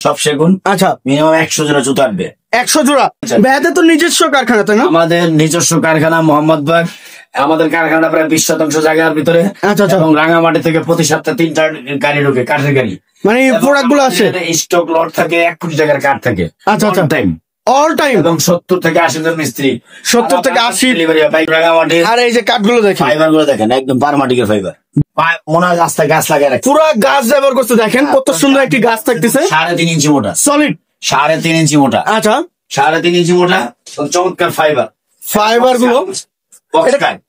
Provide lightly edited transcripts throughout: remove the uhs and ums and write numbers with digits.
সব সেগুন। আচ্ছা, মিনিমাম 100 জোড়া জুতো আসবে। 100 জোড়া? ভাইয়াদের তো নিজস্ব কারখানা, তাই না? আমাদের নিজস্ব কারখানা মোহাম্মদবাগ। আমাদের কারখানা প্রায় 20% জায়গার ভিতরে। আচ্ছা, এবং রাঙামাটি থেকে প্রতি সপ্তাহে 3টা গাড়ি ঢোকে, কাঠের গাড়ি। মানে প্রোডাক্ট গুলো আসে, স্টক লট থাকে, 1 কোটি টাকার কাঠ থাকে। আচ্ছা, টাইম অল টাইম। এবং 70 থেকে 80 জন মিস্ত্রি, 70 থেকে 80 ডেলিভারি হয় রাঙামাটি। আর এই যে কাঠগুলো দেখেন, ফাইবার গুলো দেখেন, একদম পারমাটিকের ফাইবার। মনে হয় রাস্তায় গাছ লাগায় রাখে, পুরো গাছ ব্যবহার করতে। দেখেন কত সুন্দর একটি গাছ থাকতেছে, 3.5 ইঞ্চি মোটা, সলিড 3.5 ইঞ্চি মোটা। আচ্ছা, 3.5 ইঞ্চি মোটা, চমৎকার ফাইবার। ফাইবার গুলো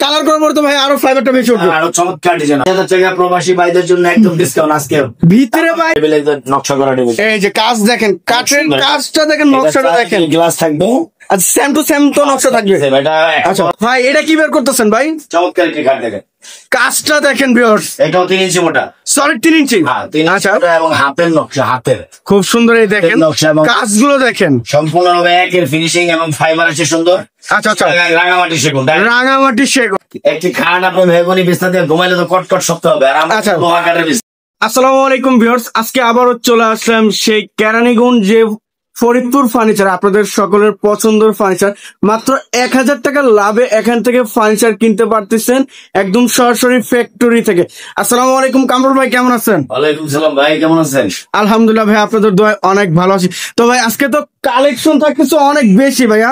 কালার করার পর তো ভাই আরো ফাইবারটা বেশি উঠবে, আরো চমৎকার ডিজাইন। 1000 টাকা প্রবাসী ভাইদের জন্য একদম ডিসকাউন্ট আজকে। ভিতরে ভাই নকশা করা দেবে, এই যে কাজ দেখেন, কাঠের কাজটা দেখেন, নকশাটা দেখেন, গ্লাস থাকবে। আচ্ছা, সেম টু সেম তো নকশা থাকবে। আচ্ছা ভাই, এটা কি বের করতেছেন ভাই? চমৎকার একটি কাঠ দেখেন, কাজটা দেখেন ভিউয়ার্স, এটাও 3 ইঞ্চি মোটা, সলিড 3 ইঞ্চি। আচ্ছা, এবং হাতের নকশা, হাতের খুব সুন্দর। এই দেখেন নকশা এবং কাজগুলো দেখেন, সম্পূর্ণভাবে একের ফিনিশিং এবং ফাইবার আছে সুন্দর। আচ্ছা আচ্ছা, রাঙামাটি সেগুন, রাঙামাটি সেগুন। একটি খাট আপনি মেহগনি বিছনা দিয়ে ঘুমাইলে তো কটকট শক্ত হবে। আর আচ্ছা, লোহা কাঠের বিছনা। আসসালামু আলাইকুম ভিউয়ার্স, আজকে আবারও চলে আসলাম সেই কেরানীগঞ্জ যে ফরিদপুর ফার্নিচার, আপনাদের সকলের পছন্দের ফার্নিচার। মাত্র 1000 টাকা লাভে এখান থেকে ফার্নিচার কিনতে পারতেছেন, একদম সরাসরি ফ্যাক্টরি থেকে। আসসালামু আলাইকুম কামরুল ভাই, কেমন আছেন? ওয়ালাইকুম সালাম ভাই, কেমন আছেন? আলহামদুলিল্লাহ ভাই, আপনাদের দোয়ায় অনেক ভালো আছি। তো ভাই আজকে তো কালেকশন থাকতেছে অনেক বেশি ভাইয়া,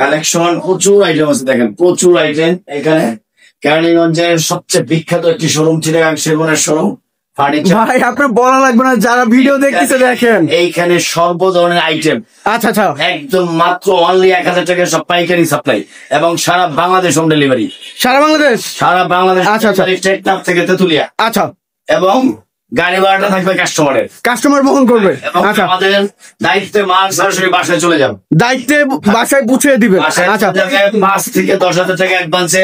কালেকশন প্রচুর আইটেম আছে। দেখেন প্রচুর আইটেম এখানে। কেরানীগঞ্জের সবচেয়ে বিখ্যাত একটি শোরুম চিটাগাং সেগুনের শোরুম ভাই, আপনার বলা লাগবে না, যারা ভিডিও দেখতেছে দেখেন এইখানে সর্ব ধরনের আইটেম। আচ্ছা আচ্ছা, একদম মাত্র অনলি 1000 টাকা সব পাইকারি সাপ্লাই, এবং সারা বাংলাদেশ হোম ডেলিভারি। সারা বাংলাদেশ? সারা বাংলাদেশ। আচ্ছা আচ্ছা, টেকনাফ থেকে তেতুলিয়া। আচ্ছা, এবং গাড়ি ভাড়াটা থাকবে কাস্টমারের, কাস্টমার বহন করবে। আচ্ছা, আমাদের দায়িত্বে মাল সরাসরি বাসায় চলে যাবে, দায়িত্বে বাসায় পৌঁছে দিবে। আচ্ছা, 5 থেকে 10,000 টাকা অ্যাডভান্সে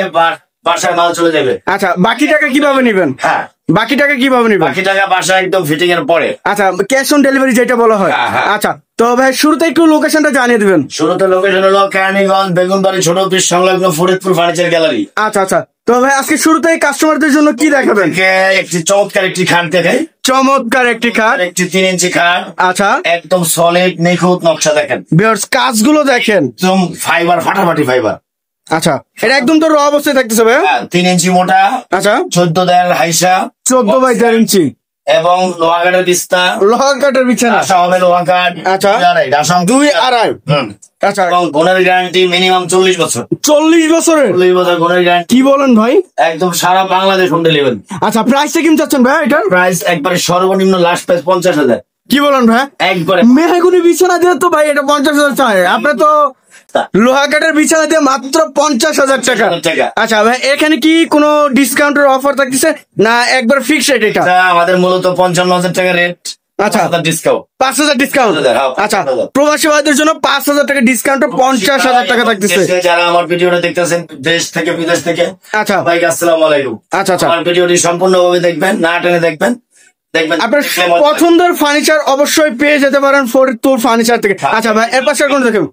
বাসায় মাল চলে যাবে। আচ্ছা, বাকি টাকা কিভাবে নিবেন? হ্যাঁ, বাকি টাকা কিভাবে নিবেন? বাকি টাকা বাসা একদম ফিটিং এর পরে। আচ্ছা, ক্যাশ অন ডেলিভারি যেটা বলা হয়। আচ্ছা, তো ভাই শুরুতে একটু লোকেশনটা জানিয়ে দিবেন। শুরুতে লোকেশন হলো কেরানীগঞ্জ বেগুনবাড়ি ছোট অফিস সংলগ্ন ফরিদপুর ফার্নিচার গ্যালারি। আচ্ছা আচ্ছা, তো ভাই আজকে শুরুতেই কাস্টমারদের জন্য কি দেখাবেন? একটি চমৎকার একটি খাট দেখাই। চমৎকার একটি খাট, একটি 3 ইঞ্চি খাট। আচ্ছা, একদম সলিড নিখুঁত নকশা দেখেন ভিউয়ার্স, কাজগুলো দেখেন, একদম ফাইবার, ফাটাফাটি ফাইবার। আচ্ছা, এটা একদম তো র অবস্থায় থাকতেছে ভাই। 3 ইঞ্চি মোটা। আচ্ছা, 14 দেয়াল হাইসা, 14 বাই 4 ইঞ্চি, এবং লোহা কাঠের বিছনা, লোহা কাঠের বিছানা হবে লোহা কাঠ। আচ্ছা, 2.5। আচ্ছা, এবং গুণের গ্যারান্টি মিনিমাম 40 বছর। 40 বছরের? 40 বছর গুণের গ্যারান্টি। কি বলেন ভাই? একদম সারা বাংলাদেশ হোম ডেলিভারি। আচ্ছা, প্রাইসটা কেমন চাচ্ছেন ভাই? এটার প্রাইস একবারে সর্বনিম্ন লাস্ট প্রাইস 50,000। কি বলেন ভাই? একবারে মেহগনি বিছানা দিয়ে তো ভাই এটা 50,000 চাই, আপনি তো লোহা কাঠের বিছানা দিয়ে মাত্র 50,000 টাকা। আচ্ছা ভাই, এখানে কি কোনো ডিসকাউন্টের অফার থাকতেছে না একবার ফিক্স রেট? এটা আমাদের মূলত 55,000 টাকা রেট। আচ্ছা, 5,000 ডিসকাউন্ট। আচ্ছা, প্রবাসী ভাইদের জন্য 5,000 টাকা ডিসকাউন্ট, 50,000 টাকা থাকতেছে। যারা আমার ভিডিওটা দেখতেছেন দেশ থেকে বিদেশ থেকে, আচ্ছা ভাই আসসালামু আলাইকুম। আচ্ছা আচ্ছা, আমার ভিডিওটি সম্পূর্ণভাবে দেখবেন, না টেনে দেখবেন। আপনার পছন্দের ফার্নিচার অবশ্যই পেয়ে যেতে পারেন ফরিদপুর ফার্নিচার থেকে। আচ্ছা ভাই, এর পাশে কোন দেখেন?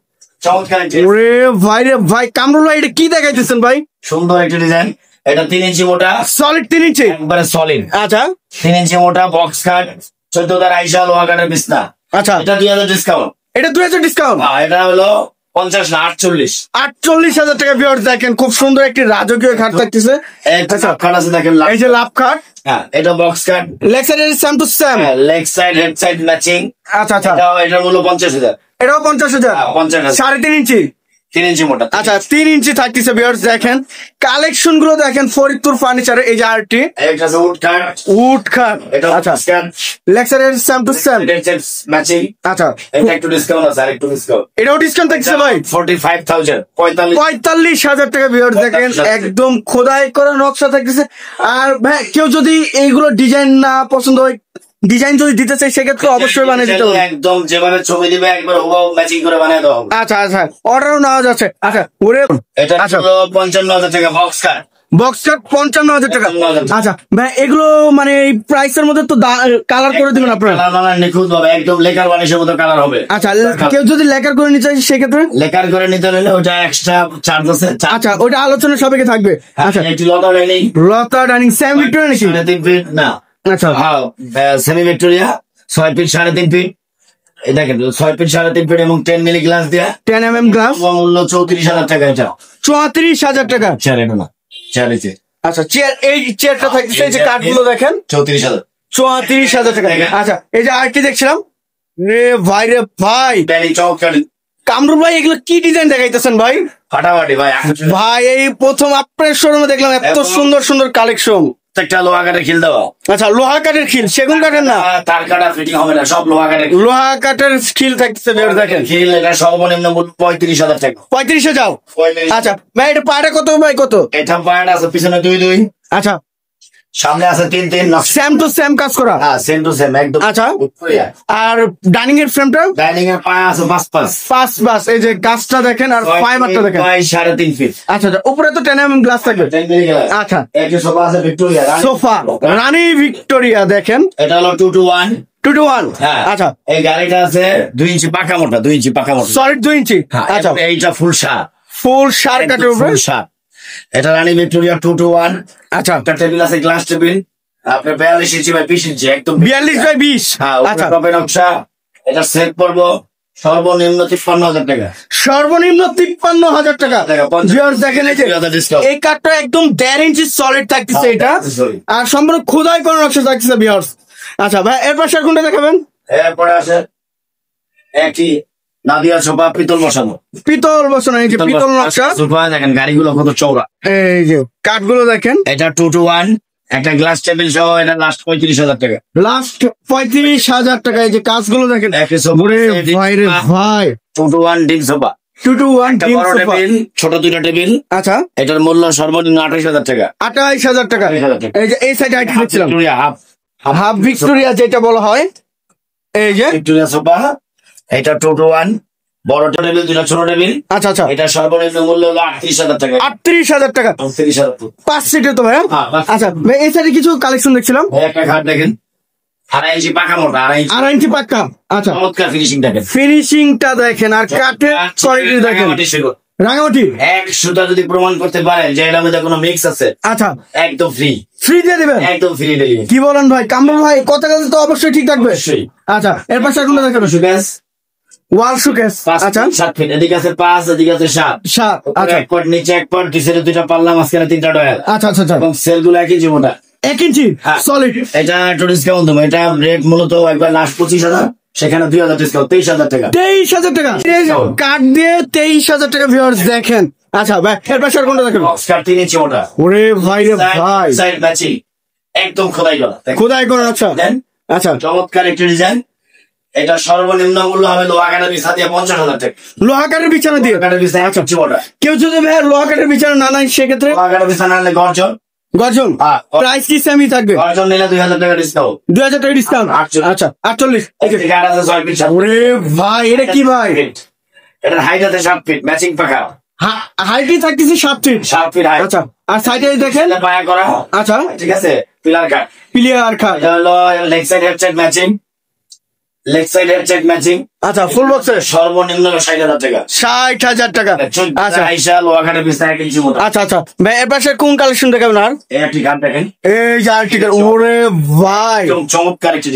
ভাই রে ভাই, কামরুল ভাই এটা কি দেখাইতেছেন ভাই? সুন্দর একটা ডিজাইন, এটা 3 ইঞ্চি মোটা, সলিড 3 ইঞ্চি, একবারে সলিড। আচ্ছা, 3 ইঞ্চি মোটা বক্স খাট, 14 দেয়াল আইসা লোহা কাঠের বিছনা। আচ্ছা, এটা 2000 ডিসকাউন্ট। এটা 2000 ডিসকাউন্ট? এটা হলো 50 না 48,000 টাকা। ভিউয়ার্স দেখেন, খুব সুন্দর একটি রাজকীয় খাট থাকতেছে। খাট আছে দেখেন, এই যে লাভ খাট। হ্যাঁ, এটা বক্স খাট, leg side same to same, leg side head side matching. আচ্ছা আচ্ছা, এটা হলো 50,000। এটাও 50,000? 50,000। 3.5 ইঞ্চি, 3 ইঞ্চি মোটা। আচ্ছা, 3 ইঞ্চি থাকতেছে। ভিউয়ার্স দেখেন কালেকশন গুলো দেখেন ফরিদপুর ফার্নিচারে। এই যে আরটি, এটা আছে উড খাট, উড খাট। এটা আচ্ছা, leg side same to same, matching. আচ্ছা, এটা একটু ডিসকাউন্ট আছে, আর একটু ডিসকাউন্ট। এটাও ডিসকাউন্ট থাকছে ভাই, 45,000, 45,000 টাকা। ভিউয়ার্স দেখেন, একদম খোদাই করা নকশা থাকতেছে। আর ভাই কেউ যদি এইগুলো ডিজাইন না পছন্দ হয়, ডিজাইন যদি দিতে চাই সেক্ষেত্রে অবশ্যই বানিয়ে দিতে হবে, একদম যেভাবে ছবি দিবে একবার হুবহু ম্যাচিং করে বানিয়ে দেওয়া হবে। আচ্ছা আচ্ছা, অর্ডারও নেওয়া যাচ্ছে। আচ্ছা, ওরে এটা 55,000 টাকা বক্স কাট, বক্স কাট 55,000 টাকা। আচ্ছা ভাই, এগুলো মানে এই প্রাইসের মধ্যে তো কালার করে দিবেন আপনারা? কালার নিখুঁত হবে, একদম লেকার বানিশের মতো কালার হবে। আচ্ছা, কেউ যদি লেকার করে নিতে চাই সেক্ষেত্রে? লেকার করে নিতে হলে ওটা এক্সট্রা চার্জ আছে। আচ্ছা, ওটা আলোচনা সবাইকে থাকবে। আচ্ছা, একটু লতা ডাইনিং, লতা ডাইনিং সেম ভিক্টোরিয়া নাকি? 3 ফিট না। আচ্ছা, হ্যাঁ সেমি ভিক্টোরিয়া, 6 ফিট 3.5 ফিট। এই দেখেন 6 ফিট 3.5 ফিট এবং 10 মিলি গ্লাস দেয়া 10 mm গ্লাস, মূল্য 34,000 টাকা। এটা 34,000 টাকা। চেয়ার এটা না, চেয়ার আছে। আচ্ছা চেয়ার, এই চেয়ারটা থাকতেছে, এই যে কাঠগুলো দেখেন 34,000 34,000 টাকা। আচ্ছা এই যে আরেকটি দেখছিলাম, রে ভাই রে ভাই, কামরুল ভাই এগুলো কি ডিজাইন দেখাইতেছেন ভাই? ফাটাফাটি ভাই। ভাই এই প্রথম আপনার শোরুমে দেখলাম এত সুন্দর সুন্দর কালেকশন। একটা লোহা কাঠের খিল দেওয়া। আচ্ছা লোহা কাঠের খিল, সেগুন কাঠের না? তার কাটা ফিটিং হবে না, সব লোহা কাঠের। লোহা কাঠের খিল থাকতেছে, দেখেন খিল। এটা সর্বনিম্ন মূল্য 35,000 টাকা। 35,000। আচ্ছা ভাই এটা পায়রা কত ভাই, কত? এটা পায়রা আছে পিছনে 2-2, আচ্ছা সামনে আছে 3-3, সেম টু সেম কাজ করা। হ্যাঁ সেম টু সেম একদম। আচ্ছা আর ডাইনিং এর ফ্রেমটা? ডাইনিং এর পায়া আছে 5 5 এই যে কাজটা দেখেন, আর ফাইবারটা দেখেন 3.5 ফিট। আচ্ছা উপরে তো 10 mm গ্লাস থাকবে। আচ্ছা এই যে সোফা আছে ভিক্টোরিয়া সোফা, রানী ভিক্টোরিয়া দেখেন। এটা হলো 2-1। 2-1। হ্যাঁ আচ্ছা এই গাড়িটা আছে 2 ইঞ্চি পাকা মোটা, 2 ইঞ্চি পাকা মোটা, সলিড 2 ইঞ্চি। আচ্ছা এইটা ফুল শার্প, ফুল শার্প কাটের উপরে। এটা রানী ভিক্টোরিয়া 2-1। আচ্ছা একটা টেবিল আছে, গ্লাস টেবিল, আপনার 42 ইঞ্চি বাই 20 ইঞ্চি, একদম 42/20। আচ্ছা টপে নকশা। এটা সেট পড়বো সর্বনিম্ন 53,000 টাকা। সর্বনিম্ন 53,000 টাকা। দেখেন এই যে এই কাঠটা একদম 1.5 ইঞ্চি সলিড থাকতেছে এটা, আর সম্পূর্ণ খোদাই করা নকশা থাকতেছে ভিউয়ার্স। আচ্ছা ভাই এর পাশে কোনটা দেখাবেন? এরপরে আছে একই নাদিয়া সোফা, পিতল বসানো। পিতল বসানো, এই যে পিতল নকশা সোফা দেখেন, গাড়িগুলো কত চওড়া। এই যে কাঠগুলো দেখেন। এটা 2-1, একটা গ্লাস টেবিল সহ। এটা লাস্ট 35,000 টাকা। লাস্ট 35,000 টাকা। এই যে কাজগুলো দেখেন, ভাই রে ভাই 2-1 ডিম সোফা। 2-1 ডিম সোফা, ছোট 2টা টেবিল। আচ্ছা এটার মূল্য সর্বনিম্ন 28,000 টাকা। 28,000 টাকা। এই যে এই সাইডে আইটেম দেখছিলাম হাফ ভিক্টোরিয়া যেটা বলা হয়, এই যে ভিক্টোরিয়া সোফা। এটা 2-1 বড় টেবিল, 2টা ছোট টেবিল। আচ্ছা এটা সর্বনিম্ন মূল্য হলো 38,000 টাকা। 38,000 টাকা। 38,000 5 সিটের তো ভাই। আচ্ছা ভাই এই সাইডে কিছু কালেকশন দেখছিলাম। একটা খাট দেখেন, 2.5 ইঞ্চি পাকা মোটা, 2.5 ইঞ্চি পাক্কা। আচ্ছা চমৎকার ফিনিশিং দেখেন, ফিনিশিংটা দেখেন, আর কাঠের কোয়ালিটি দেখেন। রাঙামাটি এক সুতা যদি প্রমাণ করতে পারেন যে এটার মধ্যে কোনো মিক্স আছে, আচ্ছা একদম ফ্রি দিয়ে দিবেন। একদম ফ্রি দিয়ে। কি বলেন ভাই? কামরুল ভাই কথা কাজ তো অবশ্যই ঠিক থাকবে। আচ্ছা এর পাশে কোনটা দেখাবেন? সুকেস, ওয়াল শোকেস। আচ্ছা 7 ফিট, এদিকে আছে 5, এদিকে আছে 7। আচ্ছা এক পট নিচে, এক পট নিচে, 2টা পাল্লা, মাঝখানে 3টা ডয়াল। আচ্ছা এবং সেলগুলো 1 ইঞ্চি মোটা। 1 ইঞ্চি সলিড। এটা একটু ডিসকাউন্ট দেবো। এটা রেট মূলত একবার লাস্ট 25,000, সেখানে 2,000 ডিসকাউন্ট, 23,000 টাকা। 23,000 টাকা কাঠ দিয়ে 23,000 টাকা ভিউয়ার্স দেখেন। আচ্ছা ভাই এর পাশে কোনটা দেখেন? বক্সকার 3 ইঞ্চি মোটা। ওরে ভাই রে ভাই, সাইড ম্যাচিং, একদম খোদাই করা। আচ্ছা আচ্ছা চমৎকার একটা ডিজাইন। এটা সর্বনিম্ন মূল্য হবে লোহা কাঠের বিছানা দিয়ে 50,000 টাকা। লোহা কাঠের বিছানা দিয়ে? কাঠের বিছানা 1 ইঞ্চি মোটা। কেউ যদি ভাই লোহা কাঠের বিছানা না নেয় সেক্ষেত্রে? লোহা কাঠের বিছানা নিলে গর্জন প্রাইস কি সেমই থাকবে? গর্জন নিলে 2,000 টাকা ডিসকাউন্ট। 2,000 টাকা ডিসকাউন্ট। আচ্ছা 48। ওরে ভাই এটা কি ভাই? এটা হাইট আছে 7 ফিট, ম্যাচিং পাকা। হাইটই থাকতেছে 7 ফিট। 7 feet height. আচ্ছা আর সাইডে দেখেন পায়া করা। আচ্ছা ঠিক আছে, পিলার কাট। এটা হলো leg side head side matching, leg side head side matching. আচ্ছা ফুল বক্সের সর্বনিম্ন 60,000 টাকা। 60,000 টাকা। আচ্ছা আইসা লোহা কাঠের বিছানা 1 ইঞ্চি মোটা। আচ্ছা ভাই এর পাশে কোন কালেকশন দেখাবেন? আর একটি কাঠ দেখেন, এই যে আর্টিকেল। ওরে ভাই চমৎকার একটি